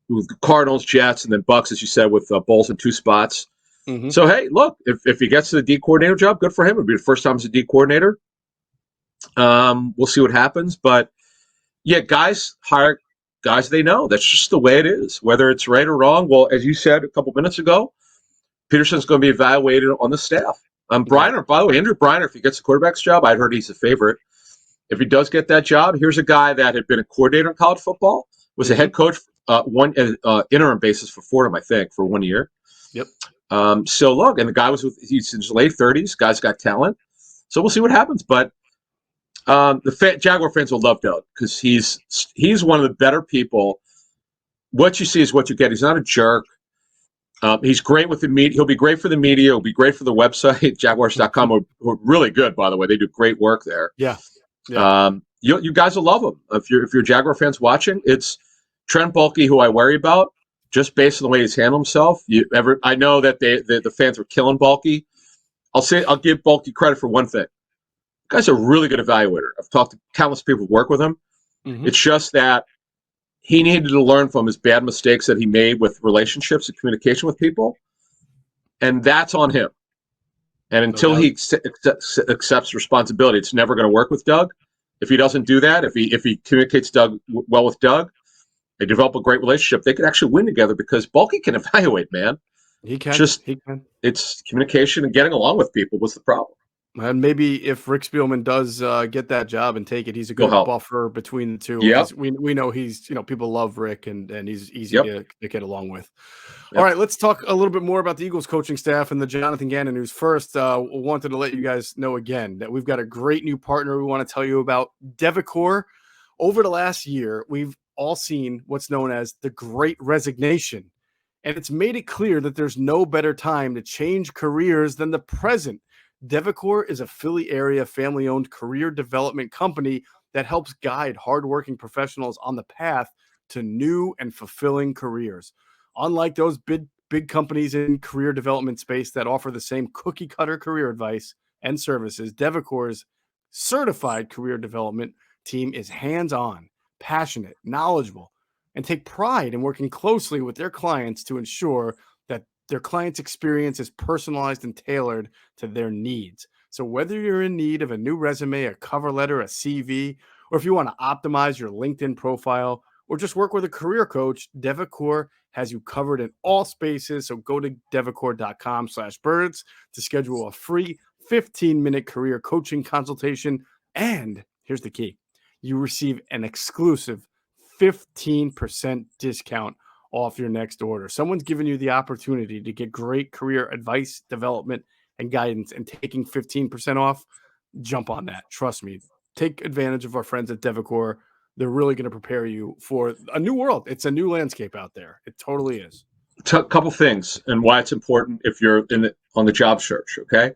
With the Cardinals, Jets, and then Bucks, as you said, with Bowles in 2 spots. Mm-hmm. So, hey, look, if he gets to the D coordinator job, good for him. It'll be the first time as a D coordinator. We'll see what happens. But, yeah, guys hire guys they know. That's just the way it is, whether it's right or wrong. Well, as you said a couple minutes ago, Pederson's going to be evaluated on the staff. Briner, by the way, Andrew Briner, if he gets the quarterback's job, I'd heard he's a favorite. If he does get that job, here's a guy that had been a coordinator in college football, was a head coach one interim basis for Fordham, I think, for 1 year. Yep. So look, and the guy he's in his late 30s. Guy's got talent. So we'll see what happens. But Jaguar fans will love Doug because he's one of the better people. What you see is what you get. He's not a jerk. He's great with the media. He'll be great for the media. He'll be great for the website. Jaguars.com are really good, by the way. They do great work there. Yeah. You guys will love him. If you're Jaguar fans watching, it's Trent Baalke, who I worry about, just based on the way he's handled himself. I know that the fans were killing Baalke. I'll give Baalke credit for one thing. The guy's a really good evaluator. I've talked to countless people who work with him. Mm-hmm. It's just that he needed to learn from his bad mistakes that he made with relationships and communication with people, and that's on him. And until he accepts responsibility, it's never going to work with Doug. If he doesn't do that, if he communicates well with Doug, they develop a great relationship. They could actually win together because Baalke can evaluate, man. He can. It's communication and getting along with people was the problem. And maybe if Rick Spielman does get that job and take it, he's a good buffer between the two. Yep. We know he's, people love Rick and he's easy to get along with. Yep. All right, let's talk a little bit more about the Eagles coaching staff and the Jonathan Gannon news. First, wanted to let you guys know again that we've got a great new partner we want to tell you about, Devicor. Over the last year, we've all seen what's known as the Great Resignation, and it's made it clear that there's no better time to change careers than the present. Devicor is a Philly area family-owned career development company that helps guide hardworking professionals on the path to new and fulfilling careers. Unlike those big companies in career development space that offer the same cookie-cutter career advice and services, Devicor's certified career development team is hands-on, passionate, knowledgeable, and take pride in working closely with their clients to ensure that their client's experience is personalized and tailored to their needs. So whether you're in need of a new resume, a cover letter, a CV, or if you want to optimize your LinkedIn profile, or just work with a career coach, Devacor has you covered in all spaces. So go to devacor.com/birds to schedule a free 15-minute career coaching consultation. And here's the key. You receive an exclusive 15% discount off your next order. Someone's giving you the opportunity to get great career advice, development, and guidance, and taking 15% off. Jump on that. Trust me. Take advantage of our friends at Devacor. They're really going to prepare you for a new world. It's a new landscape out there. It totally is. A couple things and why it's important if you're on the job search, okay?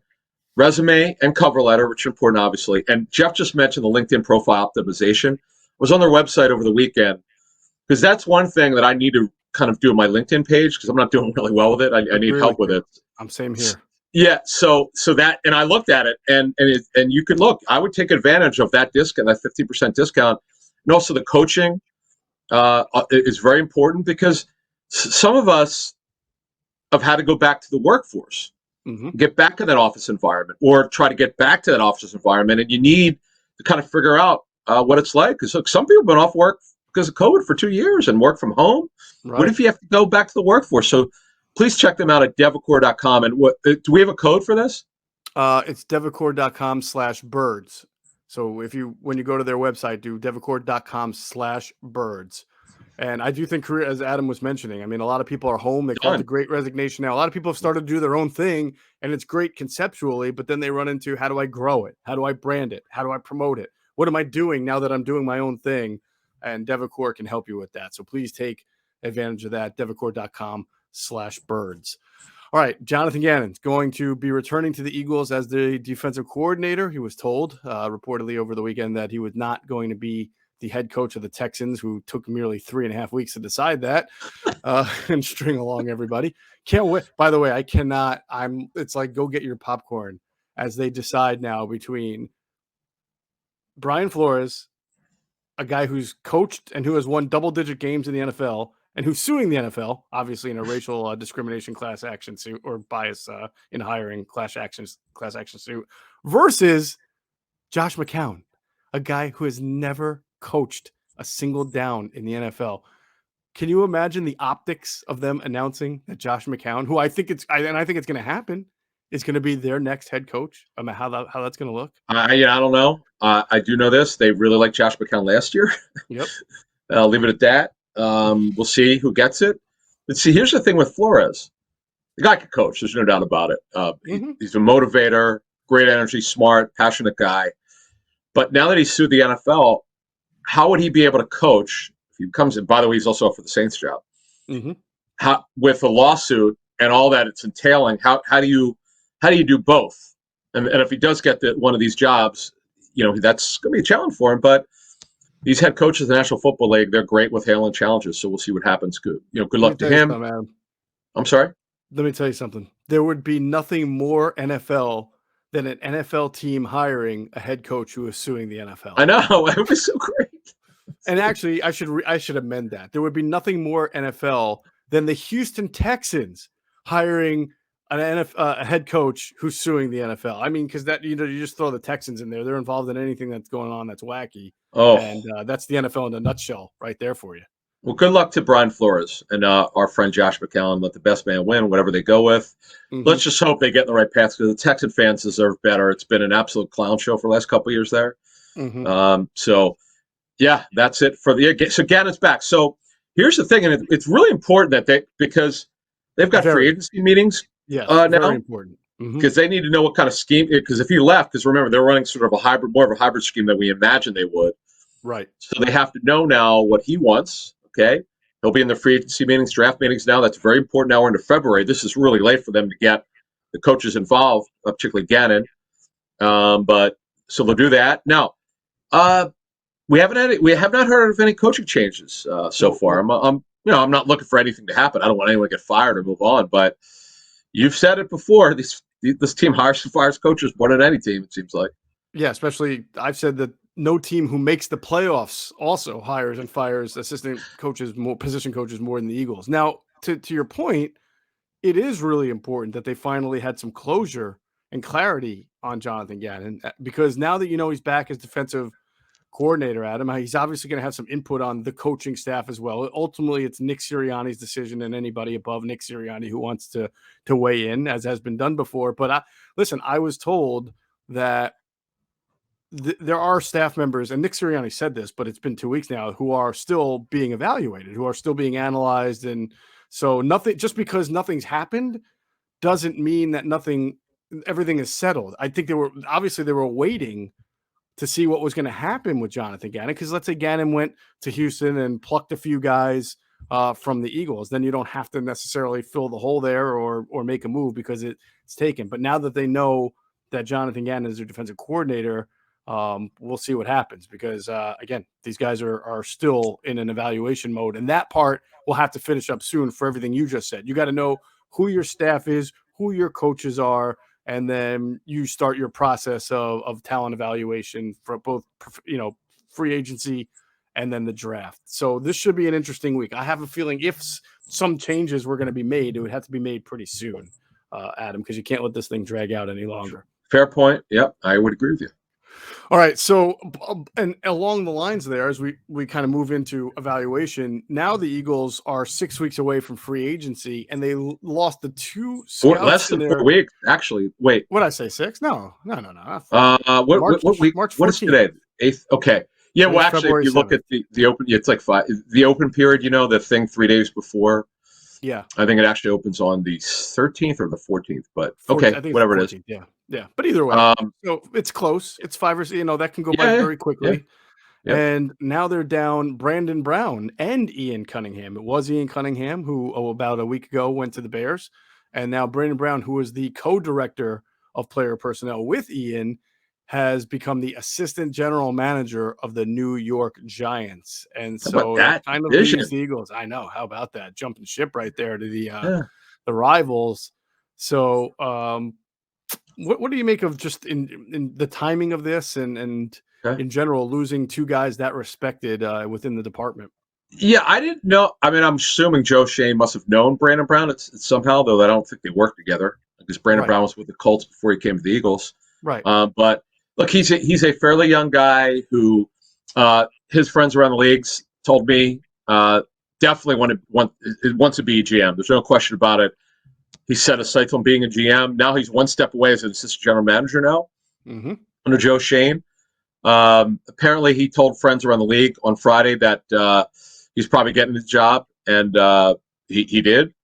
Resume and cover letter, which are important, obviously. And Geoff just mentioned the LinkedIn profile optimization. I was on their website over the weekend because that's one thing that I need to kind of do on my LinkedIn page because I'm not doing really well with it. I need really help with it. I'm same here. Yeah, so that, and I looked at it, and you could look. I would take advantage of that discount, that 50% discount, and also the coaching is very important because some of us have had to go back to the workforce, get back to that office environment, or try to get back to that office environment, and you need to kind of figure out what it's like. Because look, some people have been off work because of COVID for 2 years and work from home. Right. What if you have to go back to the workforce? So please check them out at devacor.com. And do we have a code for this? It's devacor.com/birds. So when you go to their website, do devacor.com/birds. And I do think career, as Adam was mentioning, I mean, a lot of people are home. They call it the Great Resignation now. A lot of people have started to do their own thing, and it's great conceptually, but then they run into, how do I grow it? How do I brand it? How do I promote it? What am I doing now that I'm doing my own thing? And Devacor can help you with that. So please take advantage of that, devacor.com/birds. All right, Jonathan Gannon's going to be returning to the Eagles as the defensive coordinator. He was told reportedly over the weekend that he was not going to be the head coach of the Texans, who took merely 3.5 weeks to decide that and string along everybody. Can't wait. By the way, I cannot. It's like, go get your popcorn as they decide now between Brian Flores, a guy who's coached and who has won double-digit games in the NFL, and who's suing the NFL, obviously in a racial discrimination class action suit or bias in hiring class action suit, versus Josh McCown, a guy who has never coached a single down in the NFL. Can you imagine the optics of them announcing that Josh McCown, who I think it's going to happen, is going to be their next head coach? I mean, how that's going to look? I don't know. I do know this. They really liked Josh McCown last year. Yep. I'll leave it at that. We'll see who gets it. But see, here's the thing with Flores. The guy can coach. There's no doubt about it. He's a motivator, great energy, smart, passionate guy. But now that he's sued the NFL, how would he be able to coach if he comes in? By the way, he's also up for the Saints job. How, with a lawsuit and all that it's entailing, how do you do both? And if he does get one of these jobs, that's going to be a challenge for him. But these head coaches of the National Football League, they're great with handling challenges. So we'll see what happens. Good luck to him. I'm sorry? Let me tell you something. There would be nothing more NFL than an NFL team hiring a head coach who is suing the NFL. I know. It would be so great. And actually, I should amend that. There would be nothing more NFL than the Houston Texans hiring a head coach who's suing the NFL. I mean, because that you just throw the Texans in there. They're involved in anything that's going on that's wacky. And that's the NFL in a nutshell right there for you. Well, good luck to Brian Flores and our friend Josh McCown. Let the best man win, whatever they go with. Let's just hope they get in the right path because the Texan fans deserve better. It's been an absolute clown show for the last couple of years there. So, yeah, that's it for the. So Gannon's back. So here's the thing, and it's really important that because they've got free agency meetings. Very important because they need to know what kind of scheme. Because if he left, because remember they're running sort of more of a hybrid scheme than we imagined they would. Right. So they have to know now what he wants. Okay. He'll be in the free agency meetings, draft meetings now. That's very important. Now we're into February. This is really late for them to get the coaches involved, particularly Gannon. But so they'll do that. Now, we have not heard of any coaching changes so far. I'm not looking for anything to happen. I don't want anyone to get fired or move on. But you've said it before. This team hires and fires coaches more than any team, it seems like. Yeah, especially I've said that no team who makes the playoffs also hires and fires assistant coaches, position coaches more than the Eagles. Now, to your point, it is really important that they finally had some closure and clarity on Jonathan Gannon, because now that he's back as defensive coordinator, Adam. He's obviously going to have some input on the coaching staff as well. Ultimately, it's Nick Sirianni's decision, and anybody above Nick Sirianni who wants to weigh in, as has been done before. But listen, I was told that there are staff members, and Nick Sirianni said this, but it's been 2 weeks now, who are still being evaluated, who are still being analyzed. And so just because nothing's happened doesn't mean that everything is settled. I think they were waiting to see what was going to happen with Jonathan Gannon. Because let's say Gannon went to Houston and plucked a few guys from the Eagles, then you don't have to necessarily fill the hole there or make a move because it's taken. But now that they know that Jonathan Gannon is their defensive coordinator, we'll see what happens because, again, these guys are still in an evaluation mode. And that part will have to finish up soon for everything you just said. You got to know who your staff is, who your coaches are, and then you start your process of talent evaluation for both, free agency and then the draft. So this should be an interesting week. I have a feeling if some changes were going to be made, it would have to be made pretty soon, Adam, because you can't let this thing drag out any longer. Fair point. Yep, I would agree with you. All right. So, and along the lines there, as we kind of move into evaluation, now the Eagles are 6 weeks away from free agency, and they lost the two scouts less than 4 weeks, actually. Wait, what did I say? 6? No. What week? March 14th. What is today? 8th. Okay. Yeah. Well, actually, February if you look 7th. at the open, it's like the open period. The thing 3 days before. Yeah. I think it actually opens on the 13th or the 14th. But 14th, okay, I think whatever it's it is. Yeah. Yeah. But either way, so it's close. It's 5 or that can go by very quickly. Yeah. And now they're down Brandon Brown and Ian Cunningham. It was Ian Cunningham who about a week ago went to the Bears. And now Brandon Brown, who was the co-director of player personnel with Ian, has become the assistant general manager of the New York Giants. And so that kind of leaves the Eagles. I know. How about that? Jumping ship right there to the rivals. So what do you make of just in the timing of this and in general, losing two guys that respected within the department? Yeah, I didn't know. I mean, I'm assuming Joe Shane must have known Brandon Brown it's somehow, though I don't think they worked together because Brandon Brown was with the Colts before he came to the Eagles. Right. But look, he's a fairly young guy who his friends around the leagues told me definitely wants to be a GM. There's no question about it. He set his sights on being a GM. Now he's one step away as an assistant general manager now under Joe Shane. Apparently, he told friends around the league on Friday that he's probably getting the job, and he did.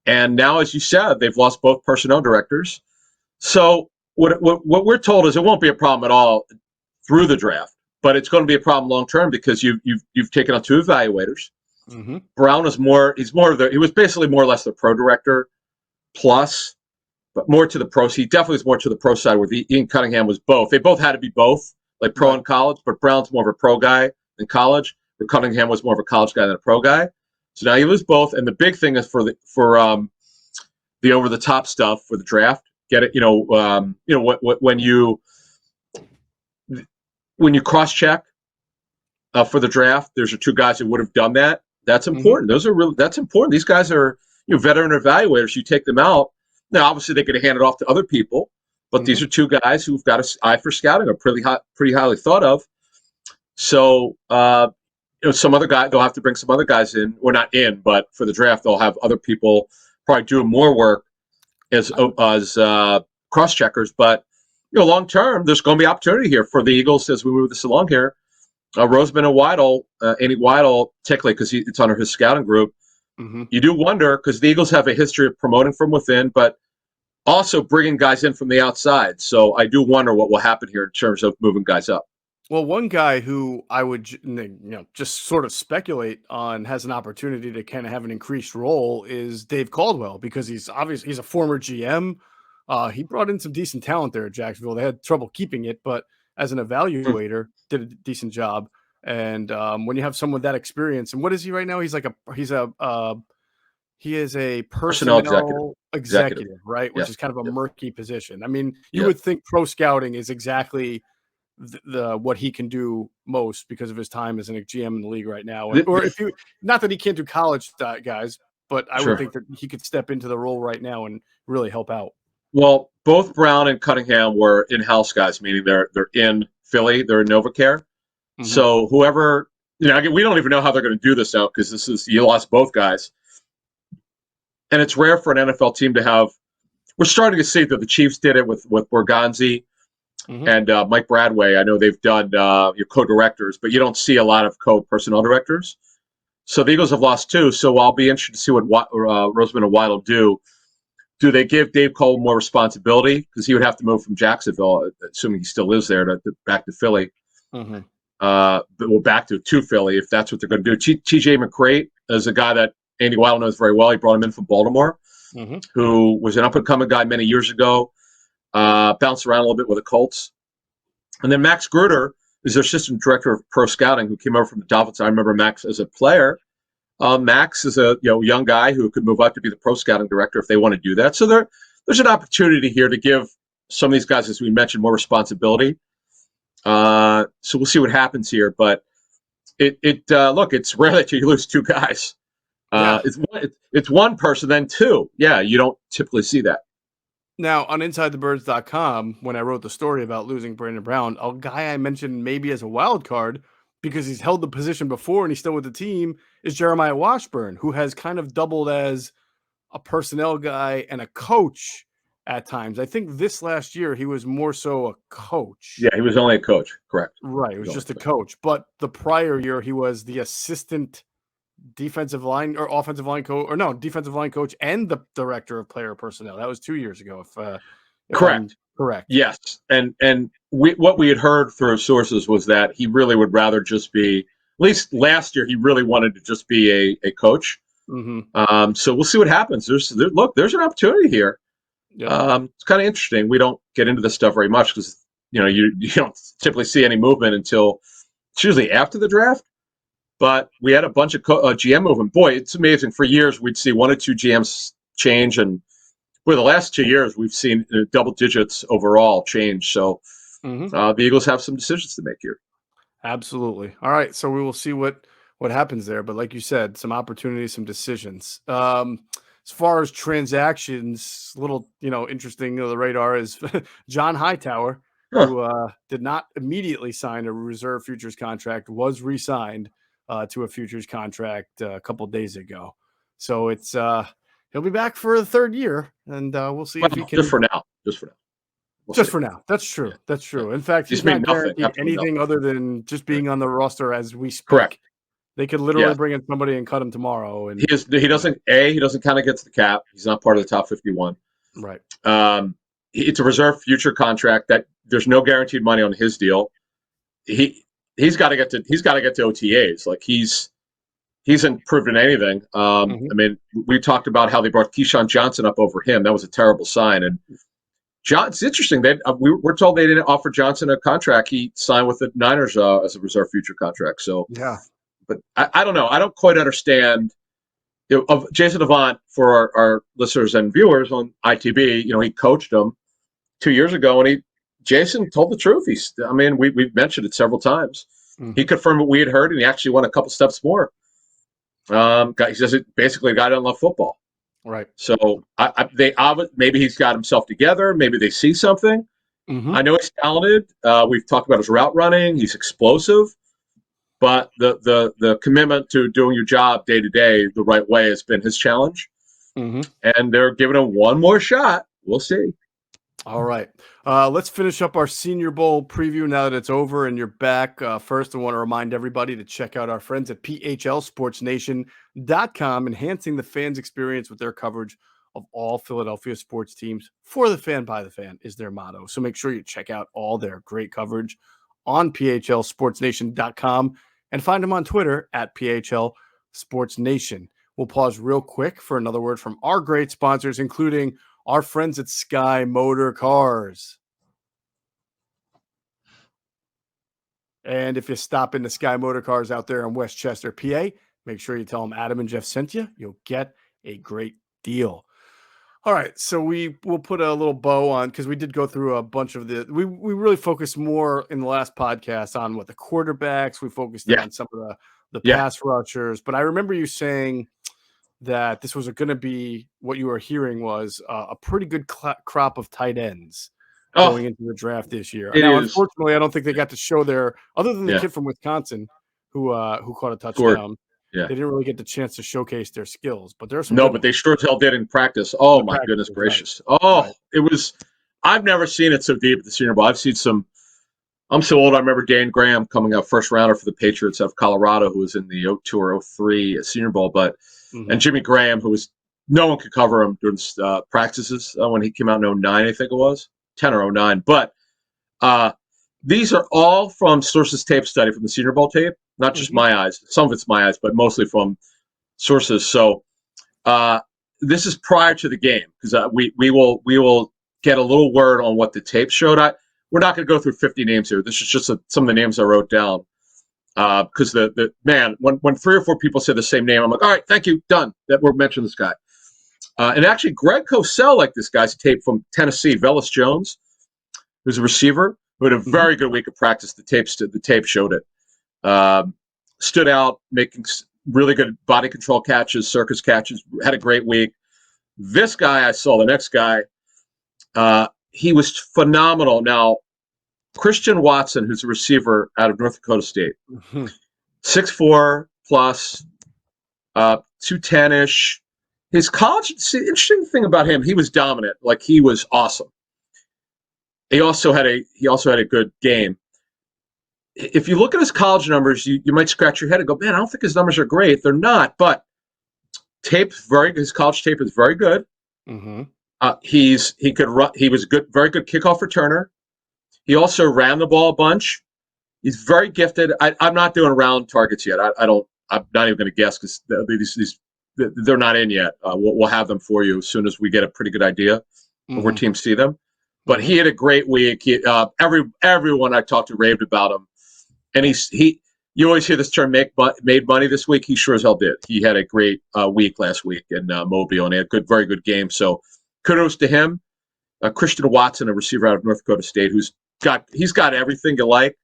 And now, as you said, they've lost both personnel directors. So what we're told is it won't be a problem at all through the draft, but it's going to be a problem long term because you've taken on two evaluators. Brown is he was basically more or less the pro director plus, but more to the pros. He definitely is more to the pro side where Ian Cunningham was both. They both had to be both, like pro in college, but Brown's more of a pro guy in college, where Cunningham was more of a college guy than a pro guy. So now he was both. And the big thing is for the over the top stuff for the draft. Get it? When you cross check for the draft, there's two guys who would have done that. That's important. That's important. These guys are veteran evaluators. You take them out. Now, obviously, they could hand it off to other people, but these are two guys who've got an eye for scouting, are pretty highly thought of. So, some other guy, they'll have to bring some other guys in, or not in, but for the draft, they'll have other people probably doing more work as cross checkers. But long term, there's going to be opportunity here for the Eagles as we move this along here. Roseman and Weidl, Andy Weidl, particularly because it's under his scouting group. You do wonder because the Eagles have a history of promoting from within, but also bringing guys in from the outside. So I do wonder what will happen here in terms of moving guys up. Well, one guy who I would just sort of speculate on has an opportunity to kind of have an increased role is Dave Caldwell, because he's a former GM. He brought in some decent talent there at Jacksonville. They had trouble keeping it, but as an evaluator, did a decent job. And when you have someone with that experience, and what is he right now? He is a personnel executive, right? Which is kind of a murky position. I mean, you would think pro scouting is exactly what he can do most because of his time as a GM in the league right now. Or not that he can't do college guys, but I would think that he could step into the role right now and really help out. Well, both Brown and Cunningham were in-house guys, meaning they're in Philly, they're in NovaCare. So whoever, again, we don't even know how they're going to do this now because you lost both guys. And it's rare for an NFL team to have. We're starting to see that the Chiefs did it with Borgonzi and Mike Bradway. I know they've done your co-directors, but you don't see a lot of co-personnel directors. So the Eagles have lost two. So I'll be interested to see what Roseman and White will do. Do they give Dave Cole more responsibility? Because he would have to move from Jacksonville, assuming he still lives there, back to Philly. Back to Philly, if that's what they're going to do. TJ McCray is a guy that Andy Weil knows very well. He brought him in from Baltimore, who was an up-and-coming guy many years ago, bounced around a little bit with the Colts. And then Max Gruder is their assistant director of pro scouting, who came over from the Dolphins. I remember Max as a player. Max is a young guy who could move up to be the pro scouting director if they want to do that. So there's an opportunity here to give some of these guys, as we mentioned, more responsibility. So we'll see what happens here. But look, it's rare that you lose two guys. It's one person, then two. Yeah, you don't typically see that. Now, on InsideTheBirds.com, when I wrote the story about losing Brandon Brown, a guy I mentioned maybe as a wild card because he's held the position before and he's still with the team is Jeremiah Washburn, who has kind of doubled as a personnel guy and a coach at times. I think this last year he was more so a coach. Yeah, he was only a coach, correct. Right, he was just a coach. But the prior year he was the assistant defensive line or offensive line coach, or no, defensive line coach and the director of player personnel. That was 2 years ago. If correct. Correct. Yes. And what we had heard through sources was that he really would rather just be, at least last year, he really wanted to just be a coach. So we'll see what happens. There's an opportunity here. It's kind of interesting. We don't get into this stuff very much because, you don't typically see any movement until it's usually after the draft. But we had a bunch of GM movement. Boy, it's amazing. For years, we'd see one or two GMs change. And for the last 2 years, we've seen double digits overall change. So the Eagles have some decisions to make here. Absolutely. All right. So we will see what happens there. But like you said, some opportunities, some decisions. As far as transactions, little, interesting on the radar is John Hightower, who did not immediately sign a reserve futures contract, was re-signed to a futures contract a couple of days ago. So it's he'll be back for the third year, and we'll see if he can. Just for now. Just for now. That's true. That's true. In fact, he's not guaranteed anything other than just being on the roster as we speak. Correct. They could literally bring in somebody and cut him tomorrow. And he doesn't kind of get to the cap. He's not part of the top 51. Right. It's a reserve future contract that there's no guaranteed money on his deal. He's got to get to OTAs. Like he's improved in anything. I mean, we talked about how they brought Keyshawn Johnson up over him. That was a terrible sign. And it's interesting. We're told they didn't offer Johnson a contract. He signed with the Niners as a reserve future contract. So yeah, but I don't know. I don't quite understand. Of Jason Avant, for our listeners and viewers on ITB, he coached them 2 years ago, and Jason told the truth. We've mentioned it several times. He confirmed what we had heard, and he actually went a couple steps more. He's just basically a guy that doesn't love football. Right. So maybe he's got himself together. Maybe they see something. I know he's talented. We've talked about his route running. He's explosive. But the commitment to doing your job day to day the right way has been his challenge. And they're giving him one more shot. We'll see. All right. Let's finish up our Senior Bowl preview now that it's over and you're back. First, I want to remind everybody to check out our friends at PHLSportsNation.com, enhancing the fans' experience with their coverage of all Philadelphia sports teams. For the fan, by the fan is their motto. So make sure you check out all their great coverage on PHLSportsNation.com and find them on Twitter at PHLSportsNation. We'll pause real quick for another word from our great sponsors, including our friends at Sky Motor Cars. And if you stop into Sky Motor Cars out there in Westchester, PA, make sure you tell them Adam and Geoff sent you. You'll get a great deal. All right, so we'll put a little bow on, because we did go through a bunch of we really focused more in the last podcast on the quarterbacks. We focused on some of the pass rushers. But I remember you saying that this was going to be, what you were hearing was a pretty good crop of tight ends. going into the draft this year. Now, unfortunately, I don't think they got to show other than the kid from Wisconsin who caught a touchdown. Yeah. They didn't really get the chance to showcase their skills, but there's some. But they sure as hell did in practice. Oh my goodness gracious! Right. It was. I've never seen it so deep at the Senior Bowl. I've seen some. I'm so old. I remember Dan Graham coming out first rounder for the Patriots out of Colorado, who was in the 02 or 03 Senior Bowl, and Jimmy Graham, who was no one could cover him during practices when he came out in 09, I think it was 10 or 09. But these are all from sources tape study from the Senior Bowl tape, not just my eyes. Some of it's my eyes, but mostly from sources. So this is prior to the game because we will get a little word on what the tape showed. We're not going to go through 50 names here. This is just some of the names I wrote down because the man, when 3 or 4 people say the same name, I'm like, all right, thank you, done. That we're mentioning this guy. And actually, Greg Cosell liked this guy's tape from Tennessee. Velus Jones, who's a receiver, who had a very good week of practice. The tape showed it. Stood out, making really good body control catches, circus catches. Had a great week. This guy I saw, the next guy, he was phenomenal. Now, Christian Watson, who's a receiver out of North Dakota State, 6'4" plus, 210-ish. His college, see, interesting thing about him, he was dominant. Like, he was awesome. He also had a good game. If you look at his college numbers, you might scratch your head and go, man, I don't think his numbers are great. They're not, but his college tape is very good. He could run. He was good, very good kickoff returner. He also ran the ball a bunch. He's very gifted. I'm not doing round targets yet. I'm not even going to guess because they're not in yet. We'll have them for you as soon as we get a pretty good idea of where teams see them. But he had a great week. Everyone I talked to raved about him, and you always hear this term made money this week. He sure as hell did. He had a great week last week in Mobile, and he had a very good game. So kudos to him. Christian Watson, a receiver out of North Dakota State, he's got everything you like.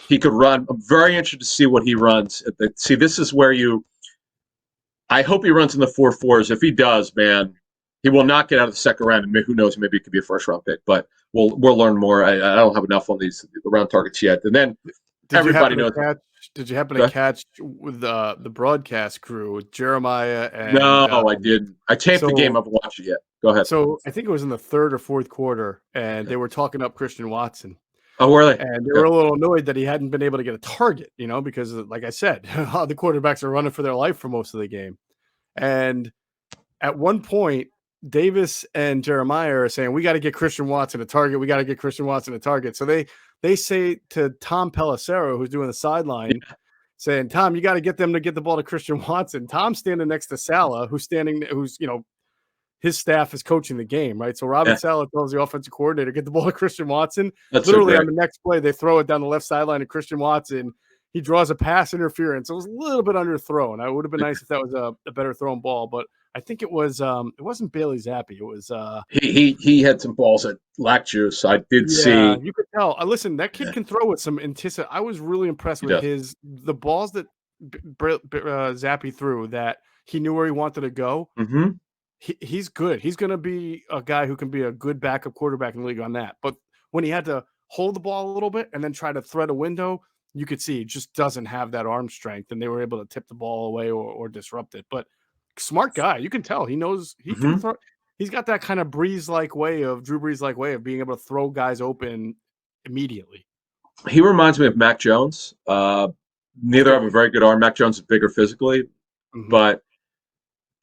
He could run. I'm very interested to see what he runs. See, this is where I hope he runs in the 4.4s. If he does, man, he will not get out of the second round. And who knows, maybe it could be a first-round pick. But we'll learn more. I don't have enough on the round targets yet. And then everybody knows. Did you happen to catch with the broadcast crew with Jeremiah and? No, I didn't. I taped the game. I haven't watched it yet. Go ahead. So I think it was in the third or fourth quarter, and they were talking up Christian Watson. Oh, were they? And they were a little annoyed that he hadn't been able to get a target, because, like I said, the quarterbacks are running for their life for most of the game. And at one point, Davis and Jeremiah are saying, we got to get Christian Watson a target. We got to get Christian Watson a target. So they say to Tom Pelissero, who's doing the sideline, saying, Tom, you got to get them to get the ball to Christian Watson. Tom's standing next to Salah, who's his staff is coaching the game, right? So Robin Salah tells the offensive coordinator, get the ball to Christian Watson. That's literally on the next play, they throw it down the left sideline to Christian Watson. He draws a pass interference. It was a little bit underthrown. It would have been nice if that was a better thrown ball, but I think it wasn't Bailey Zappi. It was he had some balls that lacked juice. I did see. You could tell. Listen, that kid can throw with some anticipation. I was really impressed with the balls that Zappi threw that he knew where he wanted to go. Mm-hmm. He's good. He's going to be a guy who can be a good backup quarterback in the league on that. But when he had to hold the ball a little bit and then try to thread a window, you could see he just doesn't have that arm strength, and they were able to tip the ball away or disrupt it. But smart guy. You can tell. He knows he can throw. He's got that kind of Drew Brees-like way of being able to throw guys open immediately. He reminds me of Mac Jones. Neither have a very good arm. Mac Jones is bigger physically, but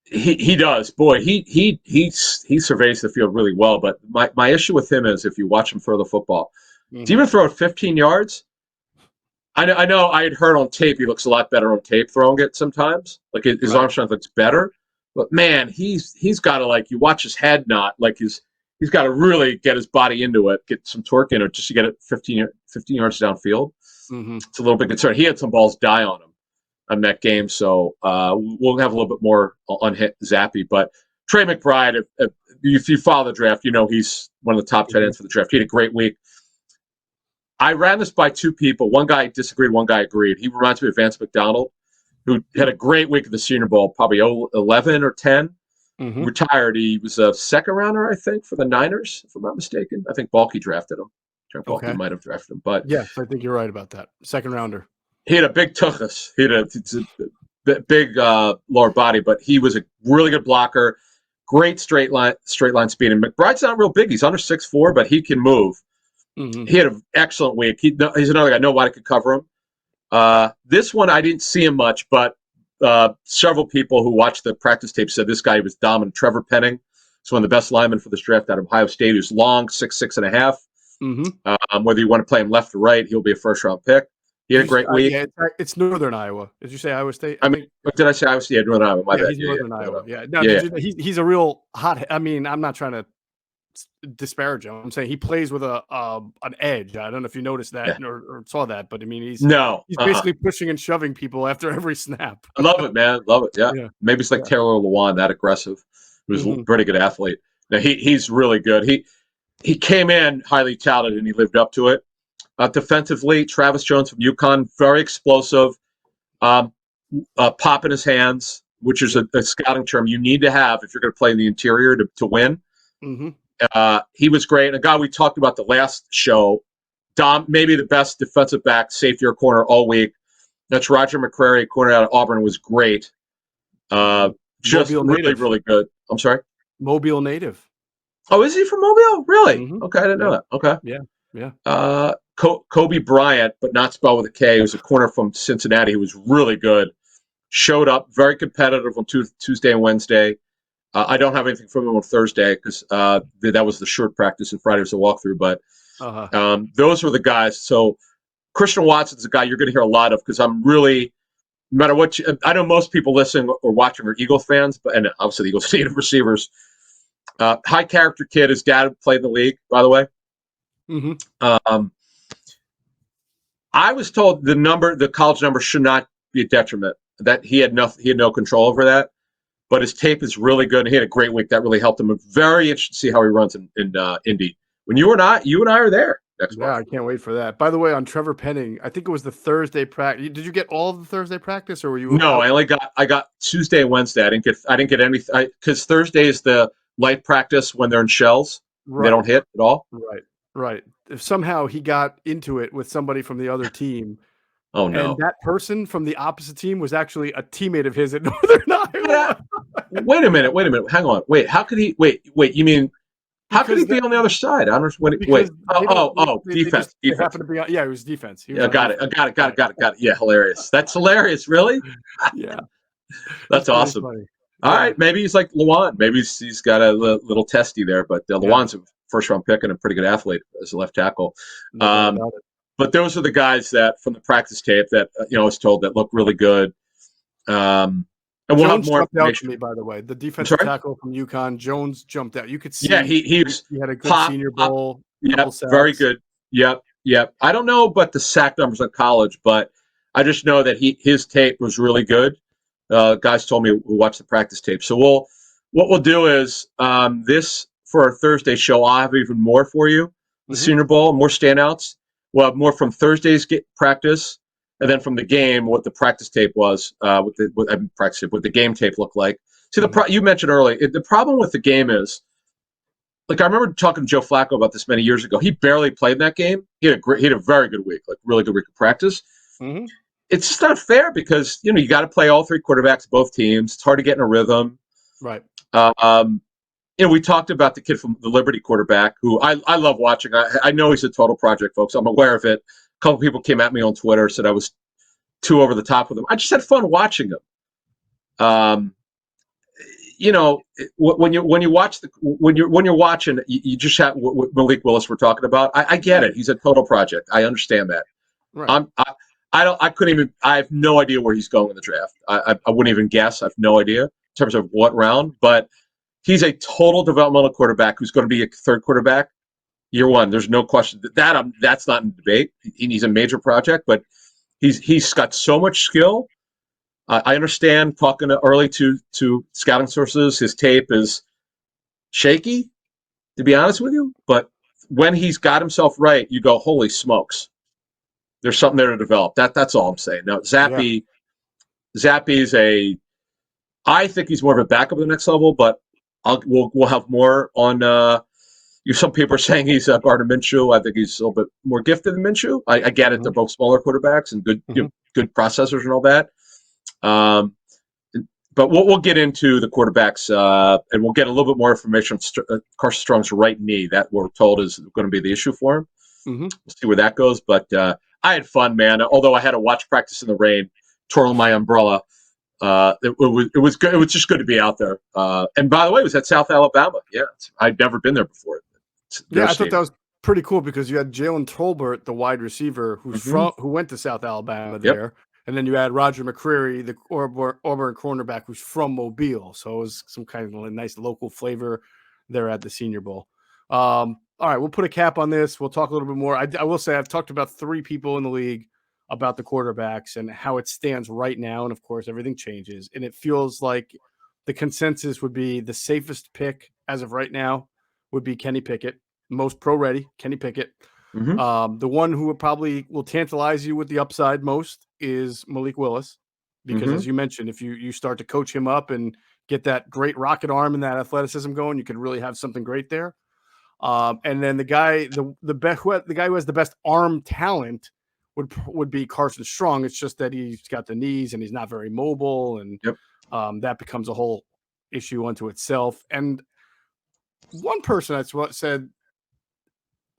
he does. Boy, he surveys the field really well. But my issue with him is if you watch him throw the football, do you even throw it 15 yards? I know I had heard on tape he looks a lot better on tape throwing it sometimes. Like his arm strength looks better. But man, he's got to, like, you watch his head knot, like he's got to really get his body into it, get some torque in it just to get it 15 yards downfield. It's a little bit concerned. He had some balls die on him on that game, so we'll have a little bit more on Zappi. But Trey McBride, if you follow the draft, he's one of the top tight ends for the draft. He had a great week. I ran this by two people. One guy disagreed, one guy agreed. He reminds me of Vance McDonald, who had a great week at the Senior Bowl, probably 11 or 10. retired. He was a second rounder, I think, for the Niners, if I'm not mistaken. I think Balky drafted him. Trent Balky might have drafted him, but yes, I think you're right about that. Second rounder. He had a big tuchus. He had a big lower body, but he was a really good blocker. Great straight line speed. And McBride's not real big. He's under 6'4", but he can move. He had an excellent week. He's another guy. Nobody could cover him. This one, I didn't see him much, but several people who watched the practice tape said this guy was dominant. Trevor Penning is one of the best linemen for this draft out of Ohio State. He's long, 6'6.5". Whether you want to play him left or right, he'll be a first-round pick. He had a great week. Yeah, it's Northern Iowa. Did you say Iowa State? Did I say Iowa State? Yeah, Northern Iowa. My bad. He's Northern Iowa. Yeah. No, he's a real hot. I mean, I'm not trying to disparage him. I'm saying he plays with an edge. I don't know if you noticed that or saw that, but I mean, he's basically pushing and shoving people after every snap. I love it, man. Love it. Yeah. Maybe it's like Taylor Lewan, that aggressive. He was a pretty good athlete. Now, he's really good. He came in highly touted and he lived up to it. Defensively, Travis Jones from UConn, very explosive, pop in his hands, which is a scouting term you need to have if you're going to play in the interior to win. He was great. And a guy we talked about the last show, maybe the best defensive back, safety or corner all week. That's Roger McCrary, corner out of Auburn, was great. Just really good. I'm sorry? Mobile native. Oh, is he from Mobile? Really? Okay, I didn't know that. Okay. Yeah. Kobe Bryant, but not spelled with a K, who's a corner from Cincinnati, who was really good. Showed up, very competitive on Tuesday and Wednesday. I don't have anything from him on Thursday because that was the short practice and Friday was the walkthrough. But those were the guys. So Christian Watson's a guy you're going to hear a lot of because I'm really, no matter what, I know most people listening or watching are Eagles fans, and obviously the Eagles need receivers. High character kid. His dad played in the league, by the way. I was told the college number should not be a detriment. That he had no control over that. But his tape is really good, and he had a great week. That really helped him. I'm very interested to see how he runs in Indy. When you and I are there next month. I can't wait for that. By the way, on Trevor Penning, I think it was the Thursday practice. Did you get all of the Thursday practice, or were you? No, I got Tuesday and Wednesday. I didn't get anything because Thursday is the light practice when they're in shells. Right. They don't hit at all. Right. If somehow he got into it with somebody from the other team. Oh no! And that person from the opposite team was actually a teammate of his at Northern Iowa. Wait a minute. Hang on. Wait. How could he? Wait. You mean? How could he be on the other side? I don't understand. Wait. Defense. Defense. Happened to be on, it was defense. I got it. Yeah, hilarious. That's hilarious. Really? Yeah. That's awesome. Funny. All right. Maybe he's like Lewan. Maybe he's got a little testy there, but Lewan's a first-round pick and a pretty good athlete as a left tackle. But those are the guys that from the practice tape that I was told that look really good. And we'll have more information. Out to me, by the way, the defensive tackle from UConn, Jones jumped out. You could see. Yeah, he had a good Senior Bowl. Yeah, very good. Yep. I don't know about the sack numbers in college, but I just know that his tape was really good. Guys told me who watched the practice tape. So what we'll do is this for our Thursday show. I'll have even more for you. The Senior Bowl, more standouts. We'll have more from Thursday's practice, and then from the game, what the practice tape was, what the game tape looked like. See, you mentioned earlier, the problem with the game is, like I remember talking to Joe Flacco about this many years ago. He barely played in that game. He had a very good week, like really good week of practice. It's just not fair because you got to play all three quarterbacks, both teams. It's hard to get in a rhythm. Right. We talked about the kid from the Liberty quarterback, who I love watching. I know he's a total project, folks. I'm aware of it. A couple people came at me on Twitter, said I was too over the top with him. I just had fun watching him. When you're watching, you just have what Malik Willis we're talking about. I get it. He's a total project. I understand that. Right. I have no idea where he's going in the draft. I wouldn't even guess. I have no idea in terms of what round, but he's a total developmental quarterback who's going to be a third quarterback year one. There's no question that's not in debate. He's a major project, but he's got so much skill. I understand talking early to scouting sources, his tape is shaky, to be honest with you. But when he's got himself right, you go, holy smokes, there's something there to develop. That's all I'm saying. Now, Zappy is I think he's more of a backup at the next level, but we'll have more on. Some people are saying he's Gardner Minshew. I think he's a little bit more gifted than Minshew. I get it; they're both smaller quarterbacks and good, good processors and all that. But we'll get into the quarterbacks, and we'll get a little bit more information on Carson Strong's right knee. That we're told is going to be the issue for him. We'll see where that goes. But I had fun, man. Although I had to watch practice in the rain, twirling my umbrella. It was good. It was just good to be out there. And by the way, it was at South Alabama. Yeah, I'd never been there before. I thought that was pretty cool because you had Jalen Tolbert, the wide receiver, who went to South Alabama there, and then you had Roger McCreary, the Auburn cornerback, who's from Mobile. So it was some kind of a nice local flavor there at the Senior Bowl. All right, we'll put a cap on this. We'll talk a little bit more. I will say I've talked about 3 people in the league about the quarterbacks and how it stands right now. And of course, everything changes. And it feels like the consensus would be the safest pick as of right now would be Kenny Pickett, most pro ready, Kenny Pickett. The one who probably will tantalize you with the upside most is Malik Willis, because as you mentioned, if you start to coach him up and get that great rocket arm and that athleticism going, you could really have something great there. And then the guy who has the best arm talent would be Carson Strong. It's just that he's got the knees and he's not very mobile, and that becomes a whole issue unto itself. And one person that's what said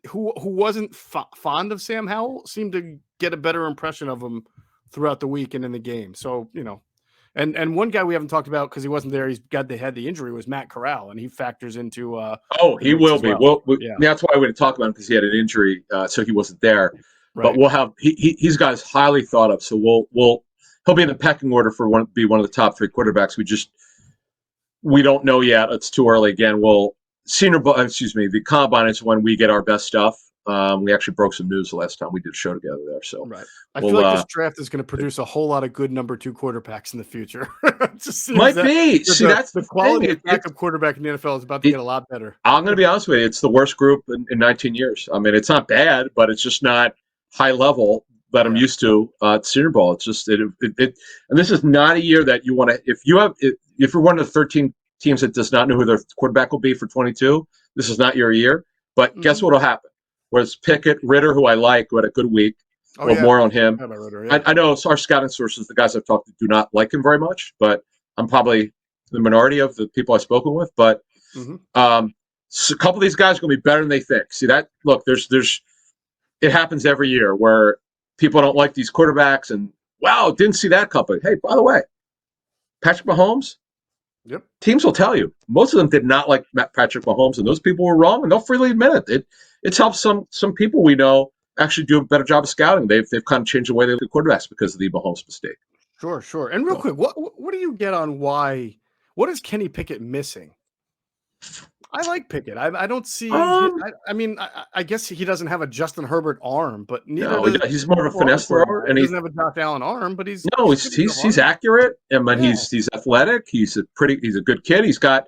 who wasn't fond of Sam Howell seemed to get a better impression of him throughout the week and in the game. So, and one guy we haven't talked about because he wasn't there, had the injury, was Matt Corral, and he factors into he will be. Well, that's why we didn't talk about him, because he had an injury, so he wasn't there. Right. But we'll have he's got us highly thought of, so he'll be in the pecking order for be one of the top 3 quarterbacks. We don't know yet. It's too early. Again, the combine is when we get our best stuff. We actually broke some news the last time we did a show together there. So I feel like this draft is going to produce a whole lot of good number 2 quarterbacks in the future. Might be. That's the quality of backup quarterback in the NFL is about to get a lot better. I'm going to be honest with you. It's the worst group in 19 years. I mean, it's not bad, but it's just not high level that I'm used to at Senior Bowl. It's just and this is not a year that you want to. If you're one of the 13 teams that does not know who their quarterback will be for 22, this is not your year. But guess what will happen? Whereas Pickett, Ritter, who I like, who had a good week, more on him. I know our scouting sources, the guys I've talked to, do not like him very much, but I'm probably the minority of the people I've spoken with. But so a couple of these guys are going to be better than they think. See that? Look, it happens every year where people don't like these quarterbacks, and didn't see that couple. Hey, by the way, Patrick Mahomes. Teams will tell you most of them did not like Patrick Mahomes, and those people were wrong, and they'll freely admit it. It's helped some people we know actually do a better job of scouting. They've kind of changed the way they look at quarterbacks because of the Mahomes mistake. Sure. And real quick, what do you get on what is Kenny Pickett missing? I like Pickett. I don't see. I guess he doesn't have a Justin Herbert arm, but he's more of a finesse thrower, and he doesn't have a Josh Allen arm. But he's accurate, and he's athletic. He's a good kid. He's got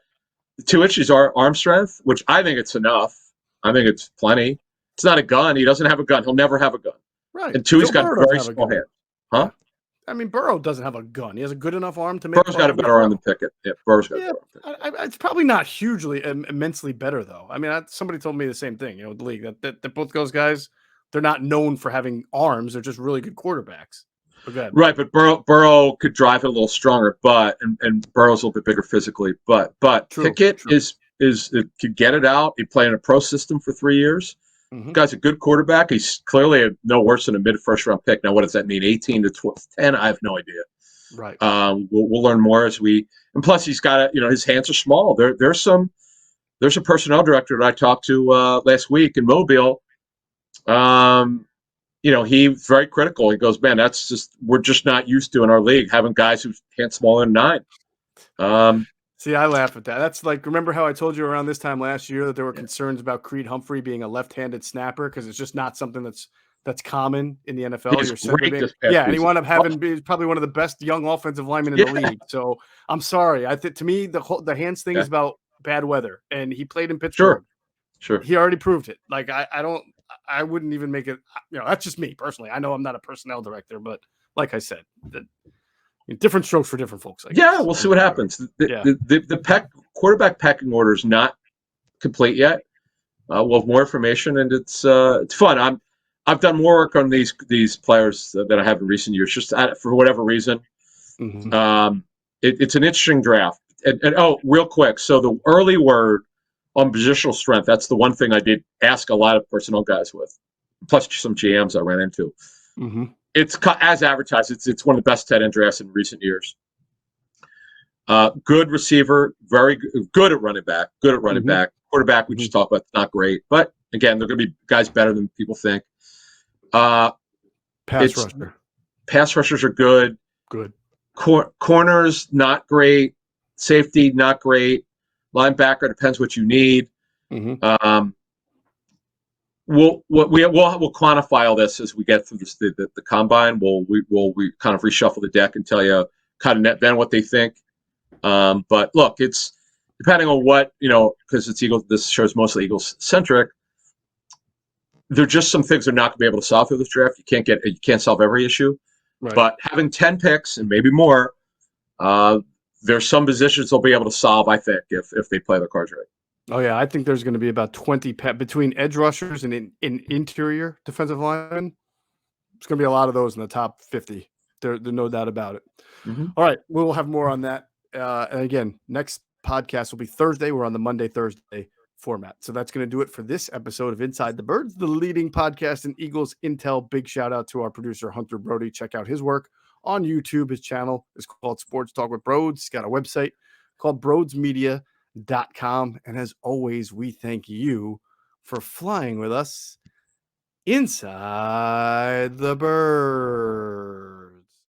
2 inches arm strength, which I think it's enough. I think it's plenty. It's not a gun. He doesn't have a gun. He'll never have a gun. Right. And 2, he's got very small hands. Huh? I mean, Burrow doesn't have a gun. He has a good enough arm to make. Burrow's got a better arm than Pickett. Yeah, Burrow's got a better arm. It's probably not hugely, immensely better, though. I mean, somebody told me the same thing. The league that both those guys, they're not known for having arms. They're just really good quarterbacks. Right, but Burrow could drive it a little stronger, and Burrow's a little bit bigger physically. But Pickett could get it out. He played in a pro system for 3 years. Guy's a good quarterback. He's clearly no worse than a mid-first round pick. Now, what does that mean? 18 to 10? I have no idea. Right. We'll learn more as and plus he's got his hands are small. There's a personnel director that I talked to last week in Mobile. He's very critical. He goes, man, we're just not used to in our league having guys who hands smaller than 9. See, I laugh at that. That's like, remember how I told you around this time last year that there were concerns about Creed Humphrey being a left-handed snapper because it's just not something that's common in the NFL. And he wound up having probably one of the best young offensive linemen in the league. So I'm sorry. To me, the hands thing is about bad weather, and he played in Pittsburgh. Sure. He already proved it. Like I wouldn't even make it. That's just me personally. I know I'm not a personnel director, but like I said, different strokes for different folks. We'll see what happens. The quarterback pecking order is not complete yet. We'll have more information, and it's fun. I've done more work on these players that I have in recent years, just for whatever reason. Mm-hmm. It's an interesting draft. And real quick, so the early word on positional strength, that's the one thing I did ask a lot of personnel guys with, plus some GMs I ran into. Mm-hmm. It's as advertised. It's one of the best tight end drafts in recent years. Good receiver, very good at running back. Good at running back. Quarterback, we just talked about, not great, but again, they're going to be guys better than people think. Pass rushers are good. Good. Corners, not great. Safety, not great. Linebacker, depends what you need. Mm-hmm. We'll quantify all this as we get through the combine. We'll kind of reshuffle the deck and tell you kind of net then what they think. But look, it's depending on what, because it's Eagles. This show's mostly Eagles centric. There are just some things they're not going to be able to solve through this draft. You can't solve every issue, right. But having 10 picks and maybe more, there's some positions they'll be able to solve. I think if they play their cards right. Oh yeah, I think there's going to be about 20 between edge rushers and in interior defensive linemen. There's going to be a lot of those in the top 50. There's no doubt about it. Mm-hmm. All right, we'll have more on that. And again, next podcast will be Thursday. We're on the Monday-Thursday format. So that's going to do it for this episode of Inside the Birds, the leading podcast in Eagles Intel. Big shout out to our producer, Hunter Brody. Check out his work on YouTube. His channel is called Sports Talk with Broads. He's got a website called broadsmedia.com. And as always, we thank you for flying with us inside the bird.